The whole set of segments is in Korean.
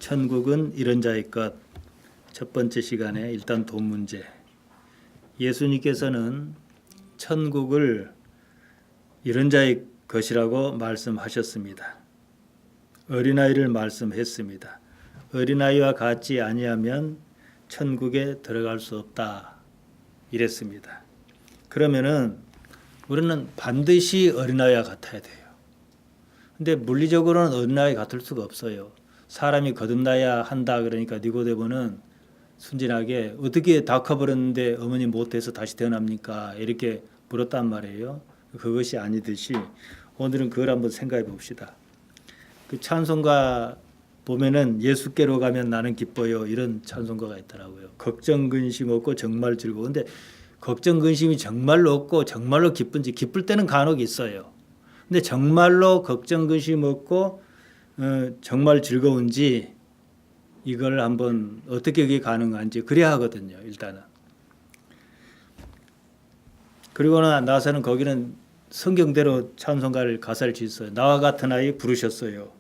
천국은 이런 자의 것. 첫 번째 시간에 일단 돈 문제. 예수님께서는 천국을 이런 자의 것이라고 말씀하셨습니다. 어린아이를 말씀했습니다. 어린아이와 같지 아니하면 천국에 들어갈 수 없다. 이랬습니다. 그러면은 우리는 반드시 어린아이와 같아야 돼요. 근데 물리적으로는 어린아이 같을 수가 없어요. 사람이 거듭나야 한다 그러니까 니고데모는 순진하게 어떻게 다 커버렸는데 어머니 못해서 다시 태어납니까? 이렇게 물었단 말이에요. 그것이 아니듯이 오늘은 그걸 한번 생각해 봅시다. 그 찬송가 보면은 예수께로 가면 나는 기뻐요. 이런 찬송가가 있더라고요. 걱정 근심 없고 정말 즐거워. 근데 걱정 근심이 정말로 없고 정말로 기쁜지 기쁠 때는 간혹 있어요. 근데 정말로 걱정 근심 없고 정말 즐거운지 이걸 한번 어떻게 그게 가능한지 그래야 하거든요. 일단은. 그리고 나서는 거기는 성경대로 찬송가를 가사를 지었어요. 나와 같은 아이 부르셨어요.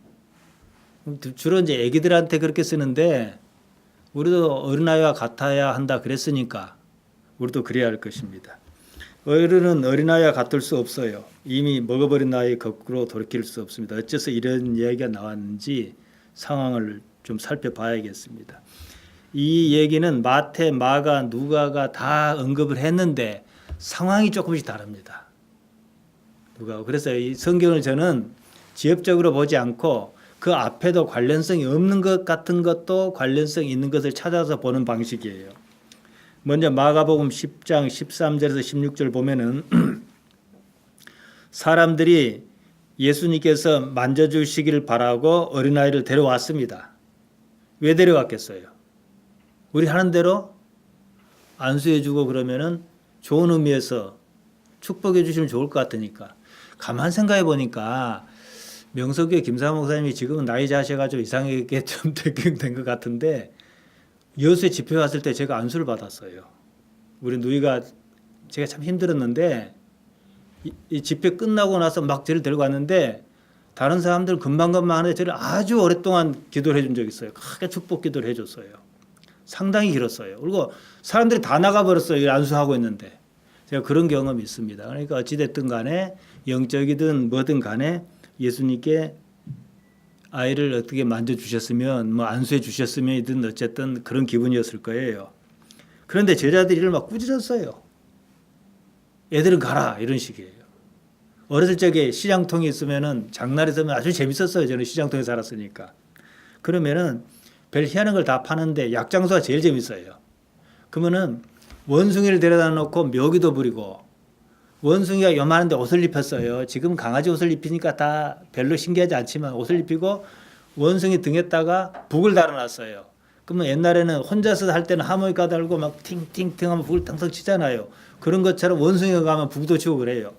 주로 이제 애기들한테 그렇게 쓰는데 우리도 어린아이와 같아야 한다 그랬으니까 우리도 그래야 할 것입니다. 어른은 어린아이와 같을 수 없어요. 이미 먹어버린 나이 거꾸로 돌이킬 수 없습니다. 어째서 이런 이야기가 나왔는지 상황을 좀 살펴봐야겠습니다. 이 얘기는 마태, 마가, 누가가 다 언급을 했는데 상황이 조금씩 다릅니다. 그래서 이 성경을 저는 지엽적으로 보지 않고 그 앞에도 관련성이 없는 것 같은 것도 관련성이 있는 것을 찾아서 보는 방식이에요. 먼저 마가복음 10장 13절에서 16절 보면은 사람들이 예수님께서 만져주시기를 바라고 어린아이를 데려왔습니다. 왜 데려왔겠어요? 우리 하는 대로 안수해주고 그러면은 좋은 의미에서 축복해 주시면 좋을 것 같으니까. 가만 생각해 보니까 명석교회 김사모 목사님이 지금은 나이 자셔가지고 이상하게 좀 된 것 같은데 여수에 집회 왔을 때 제가 안수를 받았어요. 우리 누이가 제가 참 힘들었는데 이 집회 끝나고 나서 막 저를 데리고 왔는데 다른 사람들 금방금방 하는데 저를 아주 오랫동안 기도를 해준 적이 있어요. 크게 축복 기도를 해줬어요. 상당히 길었어요. 그리고 사람들이 다 나가버렸어요. 안수하고 있는데. 제가 그런 경험이 있습니다. 그러니까 어찌됐든 간에 영적이든 뭐든 간에 예수님께 아이를 어떻게 만져주셨으면 뭐 안수해 주셨으면이든 어쨌든 그런 기분이었을 거예요. 그런데 제자들이 이를 막 꾸짖었어요. 애들은 가라 이런 식이에요. 어렸을 적에 시장통이 있으면은 장날에 서면 아주 재밌었어요. 저는 시장통에 살았으니까. 그러면은 별 희한한 걸 다 파는데 약장수가 제일 재밌어요. 그러면은 원숭이를 데려다 놓고 묘기도 부리고 원숭이가 요만한데 옷을 입혔어요. 지금 강아지 옷을 입히니까 다 별로 신기하지 않지만 옷을 입히고 원숭이 등에다가 북을 달아놨어요. 그러면 옛날에는 혼자서 할 때는 하모니카 달고 막 팅팅팅 하면 북을 탕탕 치잖아요. 그런 것처럼 원숭이가 가면 북도 치고 그래요.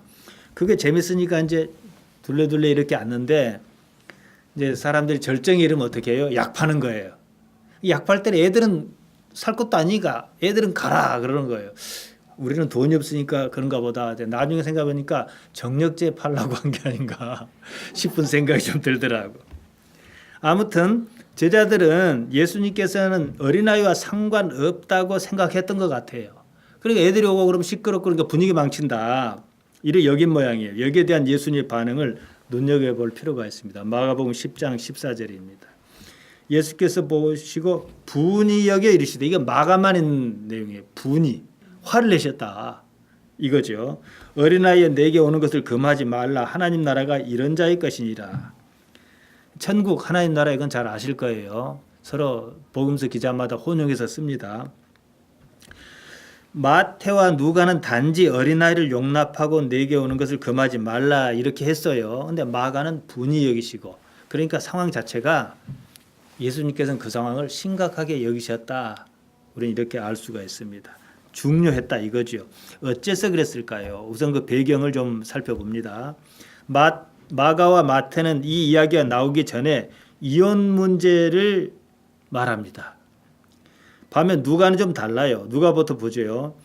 그게 재밌으니까 이제 둘레둘레 이렇게 앉는데 이제 사람들이 절정에 이르면 어떻게 해요? 약 파는 거예요. 약 팔 때는 애들은 살 것도 아니니까 애들은 가라 그러는 거예요. 우리는 돈이 없으니까 그런가 보다. 나중에 생각해보니까 정력제 팔라고 한 게 아닌가 싶은 생각이 좀 들더라고. 아무튼 제자들은 예수님께서는 어린아이와 상관없다고 생각했던 것 같아요. 그러니까 애들이 오고 그러면 시끄럽고 그러니까 분위기 망친다. 이래 여긴 모양이에요. 여기에 대한 예수님의 반응을 눈여겨볼 필요가 있습니다. 마가복음 10장 14절입니다. 예수께서 보시고 분이 여겨 이르시되, 이게 마가만 있는 내용이에요. 분이 화를 내셨다 이거죠. 어린아이에 내게 오는 것을 금하지 말라. 하나님 나라가 이런 자의 것이니라. 천국 하나님 나라 이건 잘 아실 거예요. 서로 복음서 기자마다 혼용해서 씁니다. 마태와 누가는 단지 어린아이를 용납하고 내게 오는 것을 금하지 말라 이렇게 했어요. 근데 마가는 분이 여기시고, 그러니까 상황 자체가 예수님께서는 그 상황을 심각하게 여기셨다. 우리는 이렇게 알 수가 있습니다. 중요했다 이거죠. 어째서 그랬을까요? 우선 그 배경을 좀 살펴봅니다. 마가와 마태는 이 이야기가 나오기 전에 이혼 문제를 말합니다. 반면 누가는 좀 달라요. 누가부터 보죠.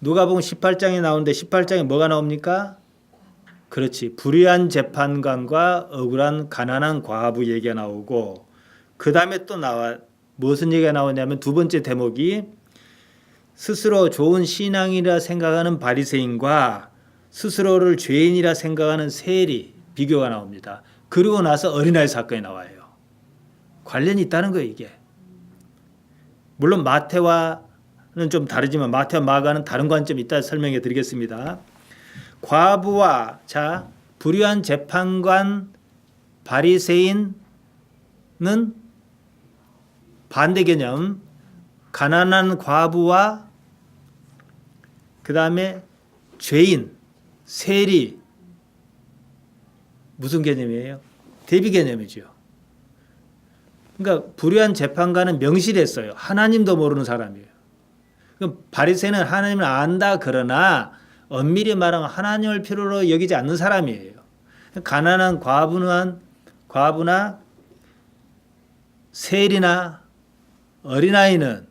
누가복음 18장에 나오는데 18장에 뭐가 나옵니까? 그렇지. 불의한 재판관과 억울한 가난한 과부 얘기가 나오고, 그 다음에 또 무슨 얘기가 나오냐면 두 번째 대목이 스스로 좋은 신앙이라 생각하는 바리새인과 스스로를 죄인이라 생각하는 세리 비교가 나옵니다. 그리고 나서 어린아이 사건이 나와요. 관련이 있다는 거예요, 이게. 물론 마태와는 좀 다르지만 마태와 마가는 다른 관점이 있다 설명해 드리겠습니다. 과부와 불의한 재판관 바리새인은 반대 개념, 가난한 과부와 그 다음에 죄인, 세리 무슨 개념이에요? 대비 개념이죠. 그러니까 불의한 재판관은 명실했어요. 하나님도 모르는 사람이에요. 그럼 바리새인은 하나님을 안다 그러나 엄밀히 말하면 하나님을 필요로 여기지 않는 사람이에요. 가난한 과부나 세리나 어린아이는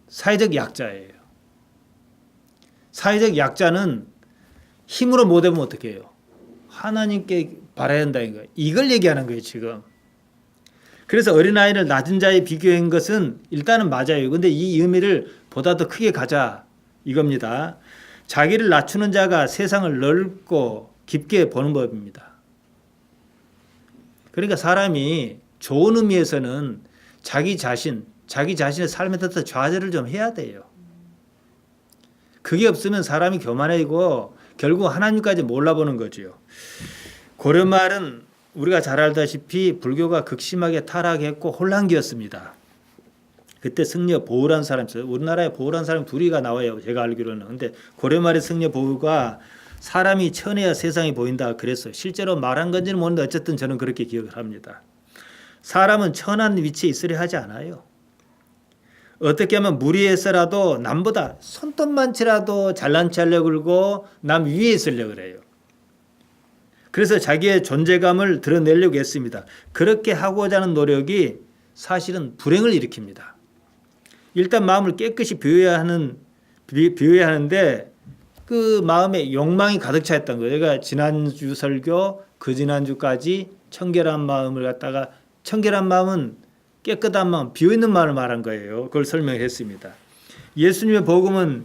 사회적 약자예요. 사회적 약자는 힘으로 못 해보면 어떻게 해요? 하나님께 바라야 한다는 거예요. 이걸 얘기하는 거예요, 지금. 그래서 어린아이를 낮은 자에 비교한 것은 일단은 맞아요. 근데 이 의미를 보다 더 크게 가자 이겁니다. 자기를 낮추는 자가 세상을 넓고 깊게 보는 법입니다. 그러니까 사람이 좋은 의미에서는 자기 자신의 삶에 대해서 좌절을 좀 해야 돼요. 그게 없으면 사람이 교만해지고 결국 하나님까지 몰라보는 거죠. 고려말은 우리가 잘 알다시피 불교가 극심하게 타락했고 혼란기였습니다. 그때 승려 보우라는 사람이 있어요. 우리나라에 보우라는 사람이 둘이가 나와요. 제가 알기로는. 근데 고려말의 승려 보우가 사람이 천해야 세상이 보인다 그랬어요. 실제로 말한 건지는 모르는데 어쨌든 저는 그렇게 기억을 합니다. 사람은 천한 위치에 있으려 하지 않아요. 어떻게 하면 무리해서라도 남보다 손톱만치라도 잘난 체 하려고 그러고 남 위에 있으려고 그래요. 그래서 자기의 존재감을 드러내려고 했습니다. 그렇게 하고자 하는 노력이 사실은 불행을 일으킵니다. 일단 마음을 깨끗이 비워야 하는데 그 마음에 욕망이 가득 차 있던 거예요. 제가 지난주 설교, 그 지난주까지 청결한 마음을 갖다가 청결한 마음은 깨끗한 마음, 비어있는 마음을 말한 거예요. 그걸 설명했습니다. 예수님의 복음은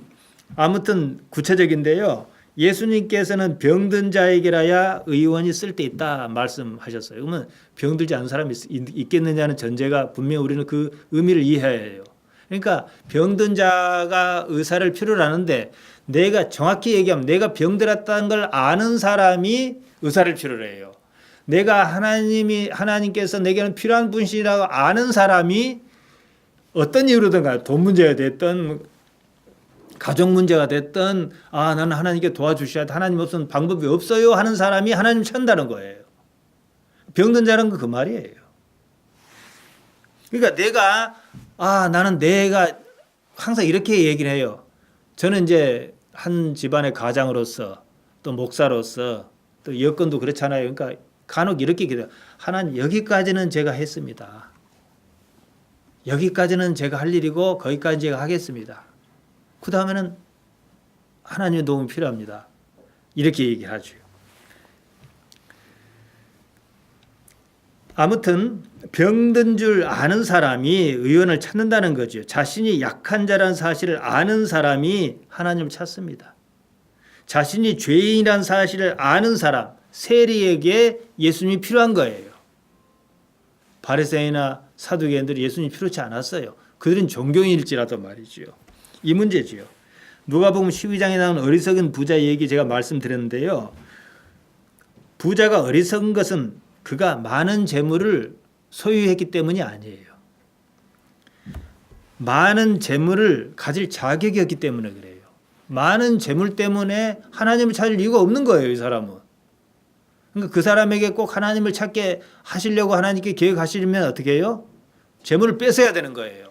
아무튼 구체적인데요. 예수님께서는 병든 자에게라야 의원이 쓸 데 있다 말씀하셨어요. 그러면 병들지 않은 사람이 있겠느냐는 전제가 분명히 우리는 그 의미를 이해해야 해요. 그러니까 병든 자가 의사를 필요로 하는데 내가 정확히 얘기하면 내가 병들었다는 걸 아는 사람이 의사를 필요로 해요. 내가 하나님께서 내게는 필요한 분이라고 아는 사람이 어떤 이유로든가 돈 문제가 됐든 가정 문제가 됐든 나는 하나님께 도와주셔야 돼. 하나님 없으면 방법이 없어요 하는 사람이 하나님 찾는다는 거예요. 병든 자는 그 말이에요. 그러니까 내가 항상 이렇게 얘기를 해요. 저는 이제 한 집안의 가장으로서 또 목사로서 또 여건도 그렇잖아요. 그러니까 간혹 이렇게 기도해요. 하나님 여기까지는 제가 했습니다. 여기까지는 제가 할 일이고 거기까지 제가 하겠습니다. 그 다음에는 하나님의 도움이 필요합니다. 이렇게 얘기하죠. 아무튼 병든 줄 아는 사람이 의원을 찾는다는 거죠. 자신이 약한 자라는 사실을 아는 사람이 하나님을 찾습니다. 자신이 죄인이라는 사실을 아는 사람, 세리에게 예수님이 필요한 거예요. 바리새인이나 사두개인들이 예수님이 필요치 않았어요. 그들은 존경일지라도 말이죠. 이 문제지요. 누가복음 12장에 나오는 어리석은 부자 얘기 제가 말씀드렸는데요. 부자가 어리석은 것은 그가 많은 재물을 소유했기 때문이 아니에요. 많은 재물을 가질 자격이 없기 때문에 그래요. 많은 재물 때문에 하나님을 찾을 이유가 없는 거예요, 이 사람은. 그러니까 그 사람에게 꼭 하나님을 찾게 하시려고 하나님께 계획하시려면 어떻게 해요? 재물을 뺏어야 되는 거예요.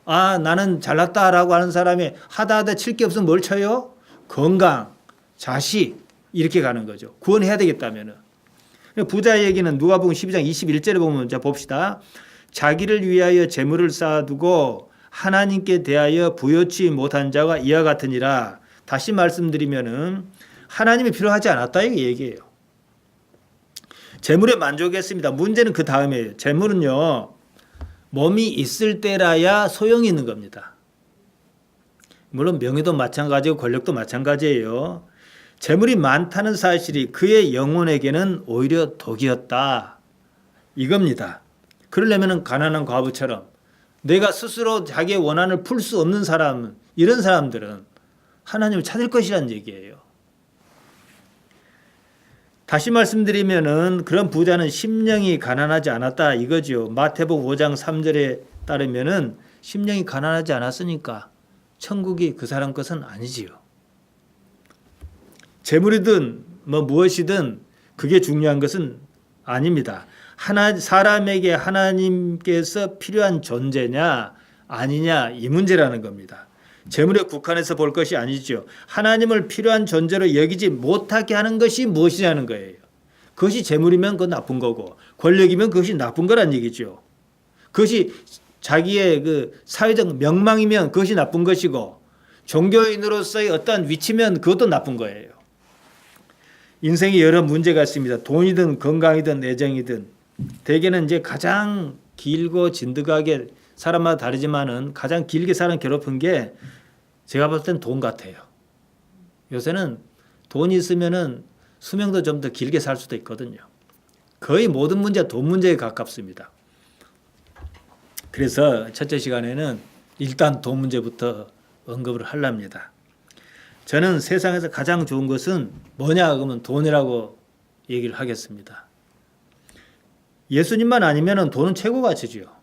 나는 잘났다라고 하는 사람이 하다 칠 게 없으면 뭘 쳐요? 건강, 자식 이렇게 가는 거죠. 구원해야 되겠다면은. 부자 얘기는 누가복음 12장 21절에 보면 봅시다. 자기를 위하여 재물을 쌓아두고 하나님께 대하여 부여치 못한 자가 이와 같으니라. 다시 말씀드리면은 하나님이 필요하지 않았다 이 얘기예요. 재물에 만족했습니다. 문제는 그 다음이에요. 재물은요. 몸이 있을 때라야 소용이 있는 겁니다. 물론 명예도 마찬가지고 권력도 마찬가지예요. 재물이 많다는 사실이 그의 영혼에게는 오히려 독이었다. 이겁니다. 그러려면 가난한 과부처럼 내가 스스로 자기의 원한을 풀 수 없는 사람, 이런 사람들은 하나님을 찾을 것이라는 얘기예요. 다시 말씀드리면은 그런 부자는 심령이 가난하지 않았다 이거죠. 마태복음 5장 3절에 따르면은 심령이 가난하지 않았으니까 천국이 그 사람 것은 아니지요. 재물이든 무엇이든 그게 중요한 것은 아닙니다. 사람에게 하나님께서 필요한 존재냐 아니냐 이 문제라는 겁니다. 재물에 국한해서 볼 것이 아니죠. 하나님을 필요한 존재로 여기지 못하게 하는 것이 무엇이냐는 거예요. 그것이 재물이면 그건 나쁜 거고 권력이면 그것이 나쁜 거란 얘기죠. 그것이 자기의 그 사회적 명망이면 그것이 나쁜 것이고 종교인으로서의 어떠한 위치면 그것도 나쁜 거예요. 인생에 여러 문제가 있습니다. 돈이든 건강이든 애정이든 대개는 이제 가장 길고 진득하게 사람마다 다르지만은 가장 길게 사람 괴롭힌 게 제가 볼 땐 돈 같아요. 요새는 돈이 있으면은 수명도 좀 더 길게 살 수도 있거든요. 거의 모든 문제가 돈 문제에 가깝습니다. 그래서 첫째 시간에는 일단 돈 문제부터 언급을 하렵니다. 저는 세상에서 가장 좋은 것은 뭐냐 그러면 돈이라고 얘기를 하겠습니다. 예수님만 아니면 돈은 최고 가치지요.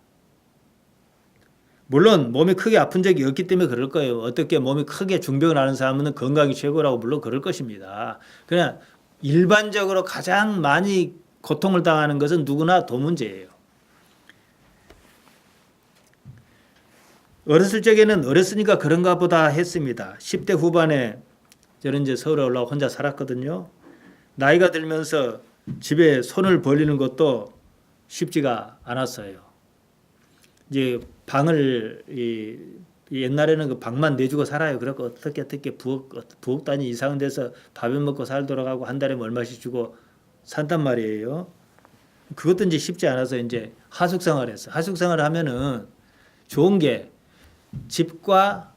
물론 몸이 크게 아픈 적이 없기 때문에 그럴 거예요. 어떻게 몸이 크게 중병을 앓는 사람은 건강이 최고라고 물론 그럴 것입니다. 그냥 일반적으로 가장 많이 고통을 당하는 것은 누구나 돈 문제예요. 어렸을 적에는 어렸으니까 그런가 보다 했습니다. 10대 후반에 저는 이제 서울에 올라와 혼자 살았거든요. 나이가 들면서 집에 손을 벌리는 것도 쉽지가 않았어요. 이제 방을 옛날에는 그 방만 내주고 살아요. 그래서 어떻게 부엌 단위 이상 돼서 밥을 먹고 살더라고 한 달에 얼마씩 주고 산단 말이에요. 그것도 이제 쉽지 않아서 이제 하숙생활을 했어요. 하숙생활을 하면은 좋은 게 집과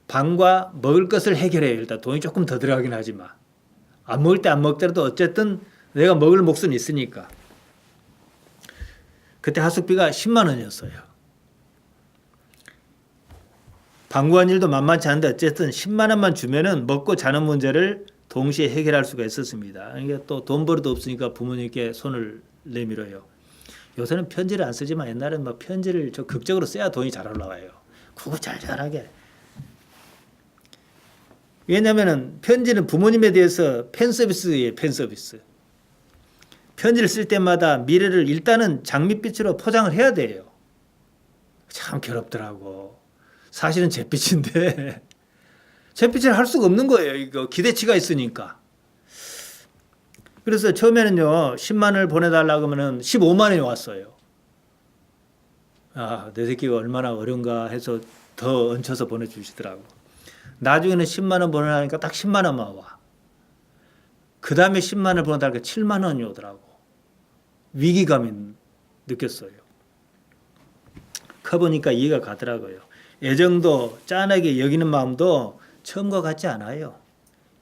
방과 먹을 것을 해결해요. 일단 돈이 조금 더 들어가긴 하지만 안 먹을 때 안 먹더라도 어쨌든 내가 먹을 몫은 있으니까. 그때 하숙비가 10만 원이었어요. 방구한 일도 만만치 않은데 어쨌든 10만 원만 주면은 먹고 자는 문제를 동시에 해결할 수가 있었습니다. 그러니까 또 돈 벌이도 없으니까 부모님께 손을 내밀어요. 요새는 편지를 안 쓰지만 옛날에는 막 편지를 저 극적으로 써야 돈이 잘 올라와요. 그거 잘하게. 왜냐하면 편지는 부모님에 대해서 팬서비스예요. 팬서비스. 편지를 쓸 때마다 미래를 일단은 장밋빛으로 포장을 해야 돼요. 참 괴롭더라고. 사실은 잿빛인데 잿빛을 할 수가 없는 거예요. 이거 기대치가 있으니까. 그래서 처음에는요 10만 원을 보내달라고 하면은 15만 원이 왔어요. 아, 내 새끼가 얼마나 어려운가 해서 더 얹혀서 보내주시더라고. 나중에는 10만 원 보내라니까 딱 10만 원만 와. 그 다음에 10만 원을 보내달라니까 7만 원이 오더라고. 위기감이 느꼈어요. 커보니까 이해가 가더라고요. 애정도 짠하게 여기는 마음도 처음과 같지 않아요.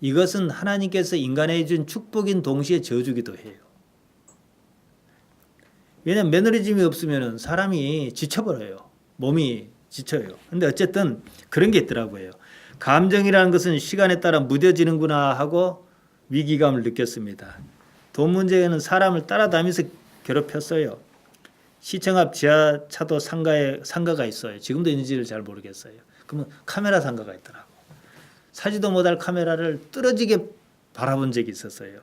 이것은 하나님께서 인간에게 준 축복인 동시에 저주기도 해요. 왜냐하면 매너리즘이 없으면 사람이 지쳐버려요. 몸이 지쳐요. 근데 어쨌든 그런 게 있더라고요. 감정이라는 것은 시간에 따라 무뎌지는구나 하고 위기감을 느꼈습니다. 돈 문제에는 사람을 따라다니면서 괴롭혔어요. 시청 앞 지하차도 상가가 있어요. 지금도 있는지를 잘 모르겠어요. 그러면 카메라 상가가 있더라고. 사지도 못할 카메라를 뚫어지게 바라본 적이 있었어요.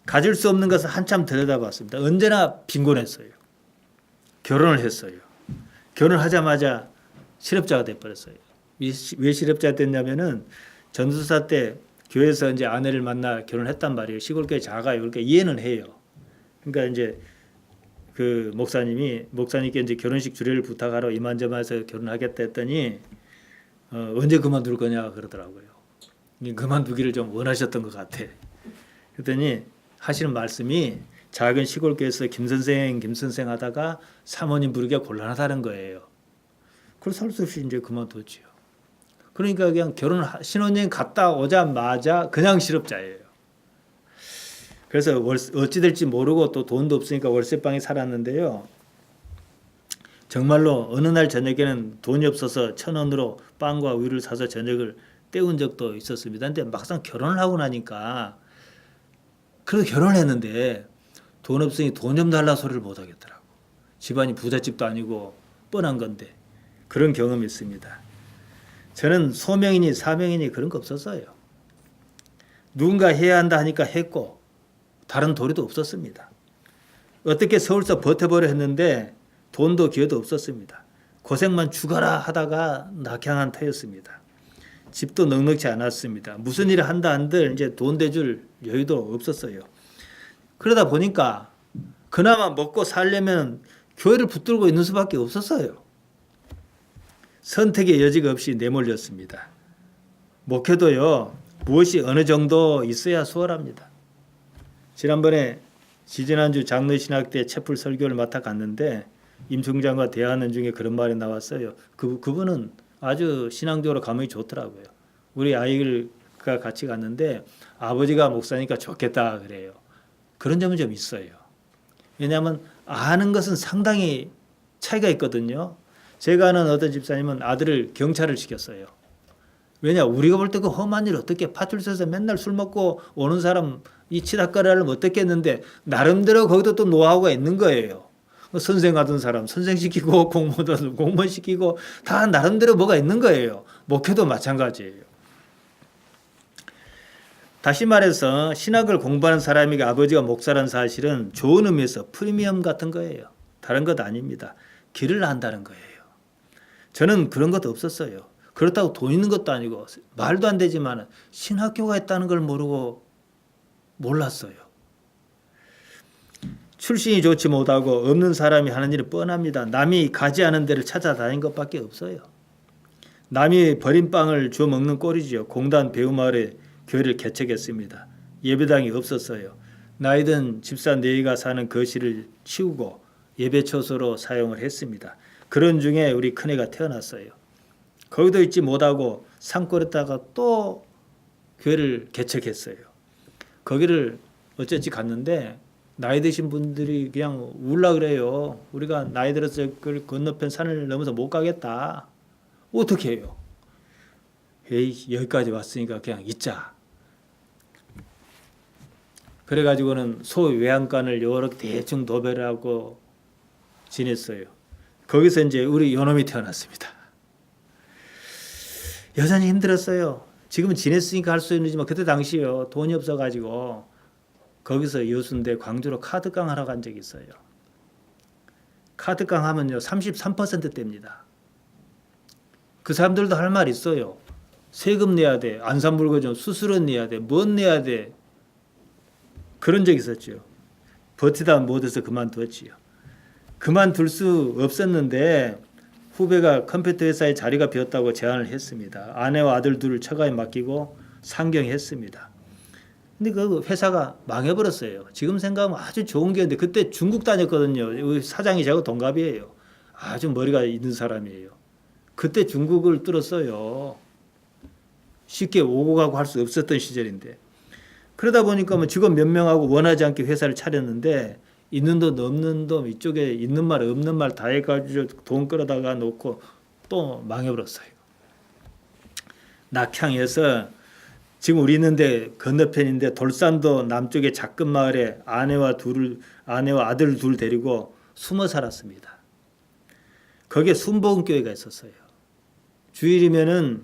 가질 수 없는 것을 한참 들여다봤습니다. 언제나 빈곤했어요. 결혼을 했어요. 결혼하자마자 실업자가 돼버렸어요. 왜 실업자가 됐냐면은 전도사 때 교회에서 이제 아내를 만나 결혼했단 말이에요. 시골교회 작아요. 그러니까 이해는 해요. 그러니까 이제 그 목사님께 이제 결혼식 주례를 부탁하러 이만저만해서 결혼하겠다 했더니 언제 그만둘 거냐 그러더라고요. 그만두기를 좀 원하셨던 것 같아. 그랬더니 하시는 말씀이 작은 시골교회에서 김선생 하다가 사모님 부르기가 곤란하다는 거예요. 그래서 할 수 없이 이제 그만뒀지요. 그러니까 그냥 신혼여행 갔다 오자마자 그냥 실업자예요. 그래서 어찌 될지 모르고 또 돈도 없으니까 월세방에 살았는데요. 정말로 어느 날 저녁에는 돈이 없어서 1,000원으로 빵과 우유를 사서 저녁을 때운 적도 있었습니다. 근데 막상 결혼을 하고 나니까 그래도 결혼을 했는데 돈 없으니 돈 좀 달라 소리를 못 하겠더라고. 집안이 부잣집도 아니고 뻔한 건데 그런 경험이 있습니다. 저는 소명이니 사명이니 그런 거 없었어요. 누군가 해야 한다 하니까 했고 다른 도리도 없었습니다. 어떻게 서울서 버텨보려 했는데 돈도 기회도 없었습니다. 고생만 죽어라 하다가 낙향한 터였습니다. 집도 넉넉지 않았습니다. 무슨 일을 한다 한들 이제 돈 대줄 여유도 없었어요. 그러다 보니까 그나마 먹고 살려면 교회를 붙들고 있는 수밖에 없었어요. 선택의 여지가 없이 내몰렸습니다. 목회도요, 무엇이 어느 정도 있어야 수월합니다. 지난주 장로신학 때 채플 설교를 맡아 갔는데 임 총장과 대화하는 중에 그런 말이 나왔어요. 그분은 아주 신앙적으로 감흥이 좋더라고요. 우리 아이가 같이 갔는데 아버지가 목사니까 좋겠다 그래요. 그런 점은 좀 있어요. 왜냐하면 아는 것은 상당히 차이가 있거든요. 제가 아는 어떤 집사님은 아들을 경찰을 시켰어요. 왜냐, 우리가 볼 때 그 험한 일 어떻게 파출소에서 맨날 술 먹고 오는 사람 이 치닫거리를 어떻게 했는데 나름대로 거기도 또 노하우가 있는 거예요. 선생 하던 사람 선생 시키고 공무원 시키고 다 나름대로 뭐가 있는 거예요. 목회도 마찬가지예요. 다시 말해서 신학을 공부하는 사람에게 아버지가 목사라는 사실은 좋은 의미에서 프리미엄 같은 거예요. 다른 것 아닙니다. 길을 안다는 거예요. 저는 그런 것도 없었어요. 그렇다고 돈 있는 것도 아니고 말도 안 되지만 신학교가 있다는 걸 몰랐어요. 출신이 좋지 못하고 없는 사람이 하는 일은 뻔합니다. 남이 가지 않은 데를 찾아다닌 것밖에 없어요. 남이 버린 빵을 주워 먹는 꼴이지요. 공단 배우마을에 교회를 개척했습니다. 예배당이 없었어요. 나이든 집사 네이가 사는 거실을 치우고 예배처소로 사용을 했습니다. 그런 중에 우리 큰애가 태어났어요. 거기도 있지 못하고 산골에다가 또 교회를 개척했어요. 거기를 어쨌지 갔는데 나이 드신 분들이 그냥 울라 그래요. 우리가 나이 들어서 그 건너편 산을 넘어서 못 가겠다. 어떻게 해요? 에이, 여기까지 왔으니까 그냥 있자. 그래가지고는 소외양간을 이렇게 대충 도배를 하고 지냈어요. 거기서 이제 우리 요놈이 태어났습니다. 여전히 힘들었어요. 지금은 지냈으니까 할 수 있는지만 그때 당시요 돈이 없어가지고 거기서 여수인데 광주로 카드깡 하러 간 적이 있어요. 카드깡 하면요 33%대입니다. 그 사람들도 할 말 있어요. 세금 내야 돼. 안산불거전 수수료 내야 돼. 뭔 내야 돼. 그런 적이 있었죠. 버티다 못해서 그만두었지요. 그만둘 수 없었는데 후배가 컴퓨터 회사에 자리가 비었다고 제안을 했습니다. 아내와 아들 둘을 처가에 맡기고 상경했습니다. 근데 그 회사가 망해버렸어요. 지금 생각하면 아주 좋은 게였는데 그때 중국 다녔거든요. 사장이 저하고 동갑이에요. 아주 머리가 있는 사람이에요. 그때 중국을 뚫었어요. 쉽게 오고 가고 할 수 없었던 시절인데. 그러다 보니까 뭐 직원 몇 명하고 원하지 않게 회사를 차렸는데 있는 돈 없는 돈 이쪽에 있는 말 없는 말 다 해가지고 돈 끌어다가 놓고 또 망해버렸어요. 낙향에서 지금 우리 있는데 건너편인데 돌산도 남쪽의 작은 마을에 아내와 아들 둘 데리고 숨어 살았습니다. 거기에 순복음교회가 있었어요. 주일이면은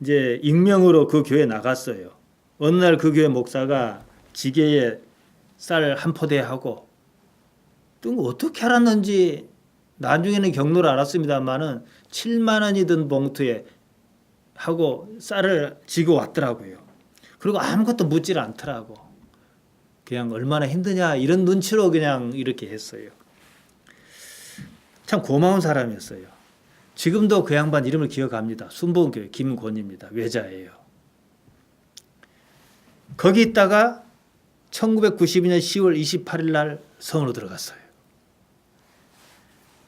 이제 익명으로 그 교회에 나갔어요. 어느 날 그 교회 목사가 지게에 쌀 한 포대 하고 또 어떻게 알았는지 나중에는 경로를 알았습니다만은 7만 원이 든 봉투에 하고 쌀을 지고 왔더라고요. 그리고 아무것도 묻질 않더라고. 그냥 얼마나 힘드냐 이런 눈치로 그냥 이렇게 했어요. 참 고마운 사람이었어요. 지금도 그 양반 이름을 기억합니다. 순복음교회 김권입니다. 외자예요. 거기 있다가 1992년 10월 28일 날 성으로 들어갔어요.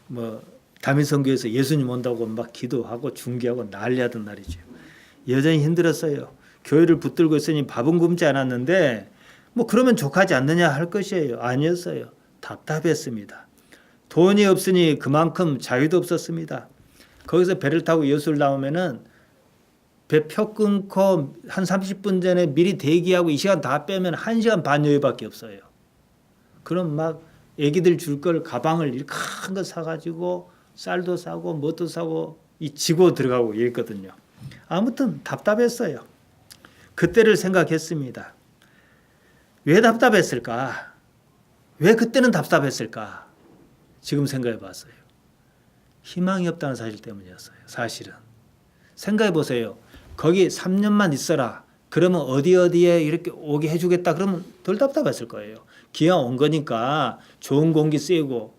뭐 다민선교에서 예수님 온다고 막 기도하고 중계하고 난리하던 날이죠. 여전히 힘들었어요. 교회를 붙들고 있으니 밥은 굶지 않았는데 뭐 그러면 족하지 않느냐 할 것이에요. 아니었어요. 답답했습니다. 돈이 없으니 그만큼 자유도 없었습니다. 거기서 배를 타고 여수를 나오면은 배 표 끊고 한 30분 전에 미리 대기하고 이 시간 다 빼면 1시간 반 여유밖에 없어요. 그럼 막 애기들 줄 걸 가방을 이렇게 큰 거 사가지고 쌀도 사고 뭣도 사고 이 지고 들어가고 이랬거든요. 아무튼 답답했어요. 그때를 생각했습니다. 왜 답답했을까? 왜 그때는 답답했을까? 지금 생각해 봤어요. 희망이 없다는 사실 때문이었어요. 사실은. 생각해 보세요. 거기 3년만 있어라. 그러면 어디에 이렇게 오게 해주겠다. 그러면 덜 답답했을 거예요. 기왕 온 거니까 좋은 공기 쐬고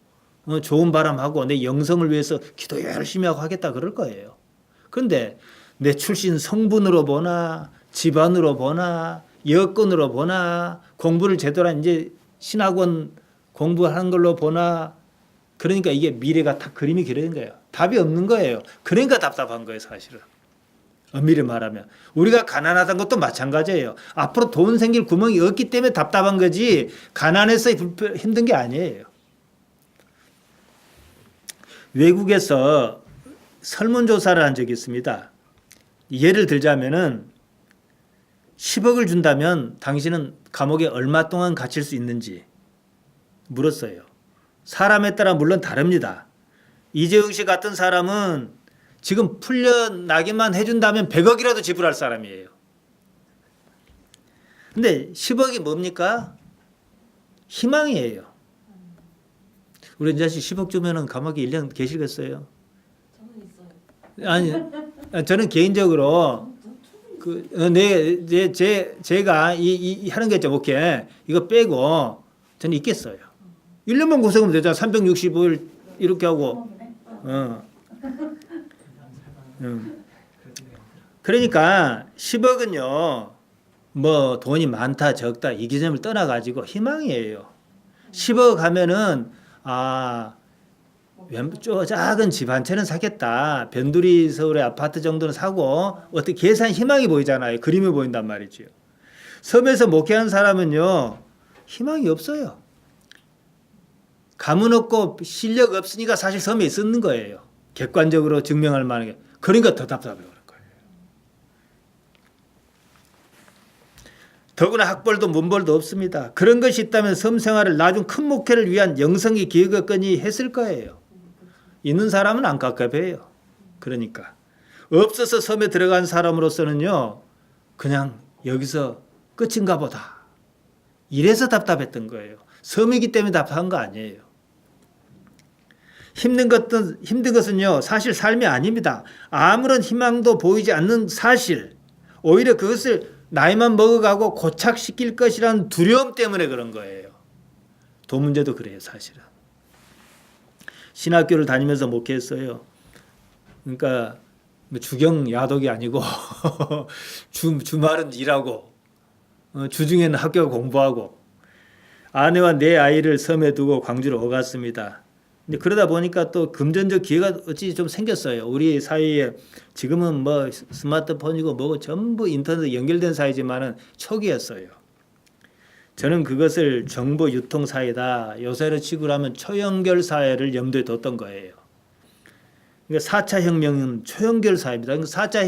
좋은 바람하고 내 영성을 위해서 기도 열심히 하고 하겠다 그럴 거예요. 그런데 내 출신 성분으로 보나 집안으로 보나 여건으로 보나 공부를 제대로 한 이제 신학원 공부하는 걸로 보나 그러니까 이게 미래가 다 그림이 그려진 거예요. 답이 없는 거예요. 그러니까 답답한 거예요, 사실은. 엄밀히 말하면 우리가 가난하다는 것도 마찬가지예요. 앞으로 돈 생길 구멍이 없기 때문에 답답한 거지 가난해서 힘든 게 아니에요. 외국에서 설문조사를 한 적이 있습니다. 예를 들자면은 10억을 준다면 당신은 감옥에 얼마 동안 갇힐 수 있는지 물었어요. 사람에 따라 물론 다릅니다. 이재용 씨 같은 사람은 지금 풀려나기만 해준다면 100억이라도 지불할 사람이에요. 근데 10억이 뭡니까? 희망이에요. 우리 자식 10억 주면은 감옥에 1년 계시겠어요? 저는 있어요. 아니, 저는 개인적으로 제가 이 하는 게 있죠. 오케이. 이거 빼고 저는 있겠어요. 1년만 고생하면 되잖아. 365일 이렇게 하고. 그러니까 10억은요. 뭐 돈이 많다 적다 이 개념을 떠나가지고 희망이에요. 10억 하면은 작은 집 한 채는 사겠다. 변두리 서울의 아파트 정도는 사고 어떻게 계산 희망이 보이잖아요. 그림이 보인단 말이죠. 섬에서 목회하는 사람은요. 희망이 없어요. 가문 없고 실력 없으니까 사실 섬에 있는 거예요. 객관적으로 증명할 만한 게. 그러니까 더 답답해 그런 거예요. 더구나 학벌도 문벌도 없습니다. 그런 것이 있다면 섬 생활을 나중 큰 목회를 위한 영성이 기획했거니 했을 거예요. 있는 사람은 안 깝깝해요. 그러니까 없어서 섬에 들어간 사람으로서는요. 그냥 여기서 끝인가 보다. 이래서 답답했던 거예요. 섬이기 때문에 답답한 거 아니에요. 힘든 것은요. 사실 삶이 아닙니다. 아무런 희망도 보이지 않는 사실. 오히려 그것을 나이만 먹어가고 고착시킬 것이라는 두려움 때문에 그런 거예요. 돈 문제도 그래요. 사실은. 신학교를 다니면서 목회했어요. 그러니까 주경 야독이 아니고 주말은 일하고 주중에는 학교 공부하고 아내와 내 아이를 섬에 두고 광주로 오갔습니다. 근데 그러다 보니까 또 금전적 기회가 어찌 좀 생겼어요. 우리 사이에 지금은 뭐 스마트폰이고 뭐고 전부 인터넷 연결된 사이지만은 초기였어요. 저는 그것을 정보 유통 사회다. 요새로 치고 하면 초연결 사회를 염두에 뒀던 거예요. 그러니까 4차 혁명은 초연결 사회입니다. 그러니까 4차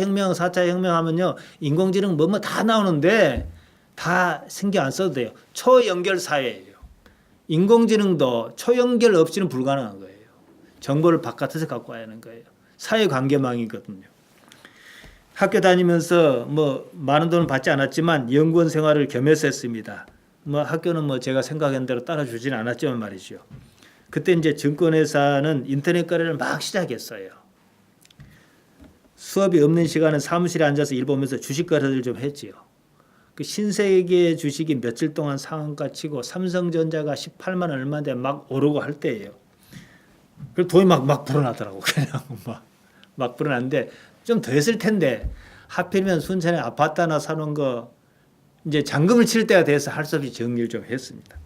혁명 하면요. 인공지능 뭐뭐 다 나오는데 다 신경 안 써도 돼요. 초연결 사회예요. 인공지능도 초연결 없이는 불가능한 거예요. 정보를 바깥에서 갖고 와야 하는 거예요. 사회관계망이거든요. 학교 다니면서 뭐 많은 돈을 받지 않았지만 연구원 생활을 겸해서 했습니다. 뭐 학교는 뭐 제가 생각한 대로 따라주지는 않았지만 말이죠. 그때 이제 증권회사는 인터넷 거래를 막 시작했어요. 수업이 없는 시간은 사무실에 앉아서 일 보면서 주식 거래를 좀 했지요. 그 신세계 주식이 며칠 동안 상한가 치고 삼성전자가 18만 원 얼마인데 막 오르고 할 때예요. 그 돈이 막 불어나더라고. 그냥 막 불어났는데 좀 더 했을 텐데 하필이면 순천에 아파트 하나 사놓은 거 이제 잔금을 칠 때가 돼서 할 수 없이 정리를 좀 했습니다.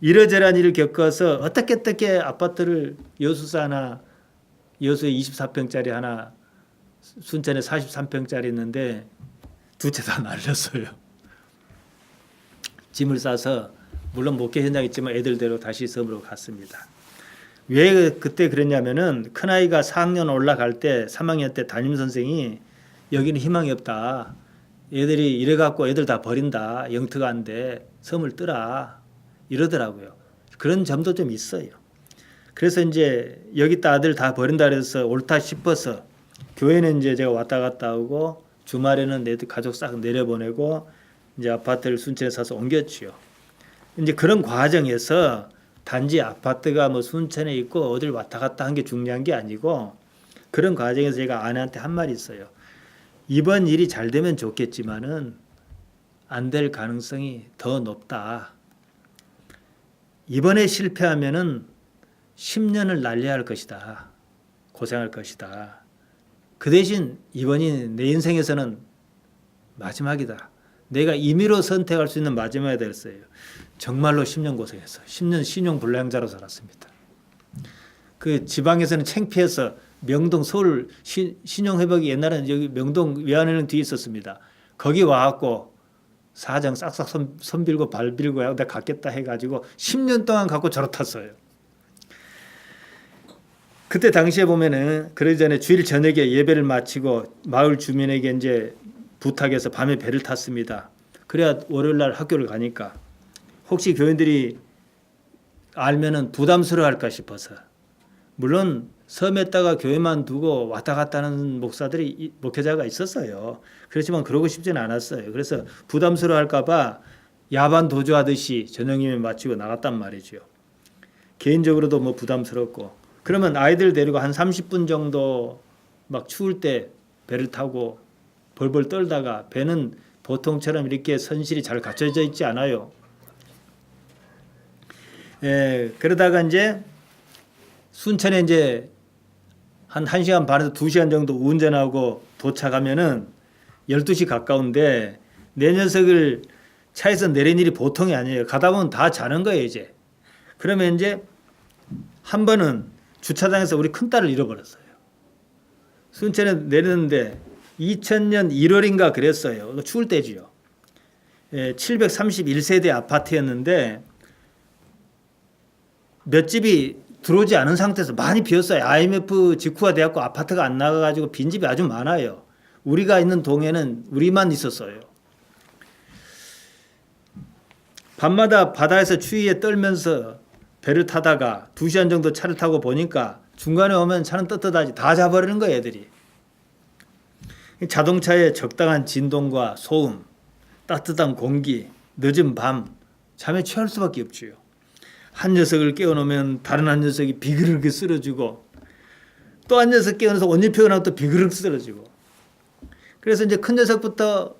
이러저러한 일을 겪어서 어떻게 아파트를 여수사 하나, 여수에 24평짜리 하나, 순천에 43평짜리 있는데 두 채 다 날렸어요. 짐을 싸서 물론 목회 현장에 있지만 애들대로 다시 섬으로 갔습니다. 왜 그때 그랬냐면은 큰아이가 4학년 올라갈 때 3학년 때 담임선생이 여기는 희망이 없다. 애들이 이래갖고 애들 다 버린다. 영특가 안 돼. 섬을 뜨라. 이러더라고요. 그런 점도 좀 있어요. 그래서 이제 여기다 아들 다 버린다 그래서 옳다 싶어서 교회는 이제 제가 왔다 갔다 하고 주말에는 애들 가족 싹 내려보내고 이제 아파트를 순천에 사서 옮겼지요. 이제 그런 과정에서 단지 아파트가 뭐 순천에 있고 어딜 왔다 갔다 한 게 중요한 게 아니고 그런 과정에서 제가 아내한테 한 말이 있어요. 이번 일이 잘 되면 좋겠지만은 안 될 가능성이 더 높다. 이번에 실패하면은 10년을 날려야 할 것이다. 고생할 것이다. 그 대신 이번이 내 인생에서는 마지막이다. 내가 임의로 선택할 수 있는 마지막이 됐어요. 정말로 10년 고생했어. 10년 신용불량자로 살았습니다. 그 지방에서는 창피해서 명동 서울 신용회복이 옛날에는 여기 명동 외환은행 뒤에 있었습니다. 거기 와갖고 사장 싹싹 손 빌고 발 빌고 내가 갖겠다 해가지고 10년 동안 갖고 졸업했어요. 그때 당시에 보면은 그러기 전에 주일 저녁에 예배를 마치고 마을 주민에게 이제 부탁해서 밤에 배를 탔습니다. 그래야 월요일 날 학교를 가니까 혹시 교인들이 알면은 부담스러워할까 싶어서 물론 섬에다가 교회만 두고 왔다 갔다 하는 목회자가 있었어요. 그렇지만 그러고 싶지는 않았어요. 그래서 부담스러워할까 봐 야반 도주하듯이 저녁 예배 마치고 나갔단 말이죠. 개인적으로도 뭐 부담스럽고 그러면 아이들 데리고 한 30분 정도 막 추울 때 배를 타고 벌벌 떨다가 배는 보통처럼 이렇게 선실이 잘 갖춰져 있지 않아요. 그러다가 이제 순천에 이제 한 1시간 반에서 2시간 정도 운전하고 도착하면은 12시 가까운데 내 녀석을 차에서 내린 일이 보통이 아니에요. 가다 보면 다 자는 거예요, 이제. 그러면 이제 한 번은 주차장에서 우리 큰딸을 잃어버렸어요. 순천에 내렸는데 2000년 1월인가 그랬어요. 추울 때지요. 731세대 아파트였는데 몇 집이 들어오지 않은 상태에서 많이 비었어요. IMF 직후가 돼갖고 아파트가 안 나가가지고 빈집이 아주 많아요. 우리가 있는 동에는 우리만 있었어요. 밤마다 바다에서 추위에 떨면서 배를 타다가 2시간 정도 차를 타고 보니까 중간에 오면 차는 떳떳하지 다 자버리는 거예요, 애들이. 자동차의 적당한 진동과 소음, 따뜻한 공기, 늦은 밤, 잠에 취할 수밖에 없지요. 한 녀석을 깨워놓으면 다른 한 녀석이 비그르게 쓰러지고 또 한 녀석 깨워놓아서 옷 입혀놓고 또 비그르게 쓰러지고 그래서 이제 큰 녀석부터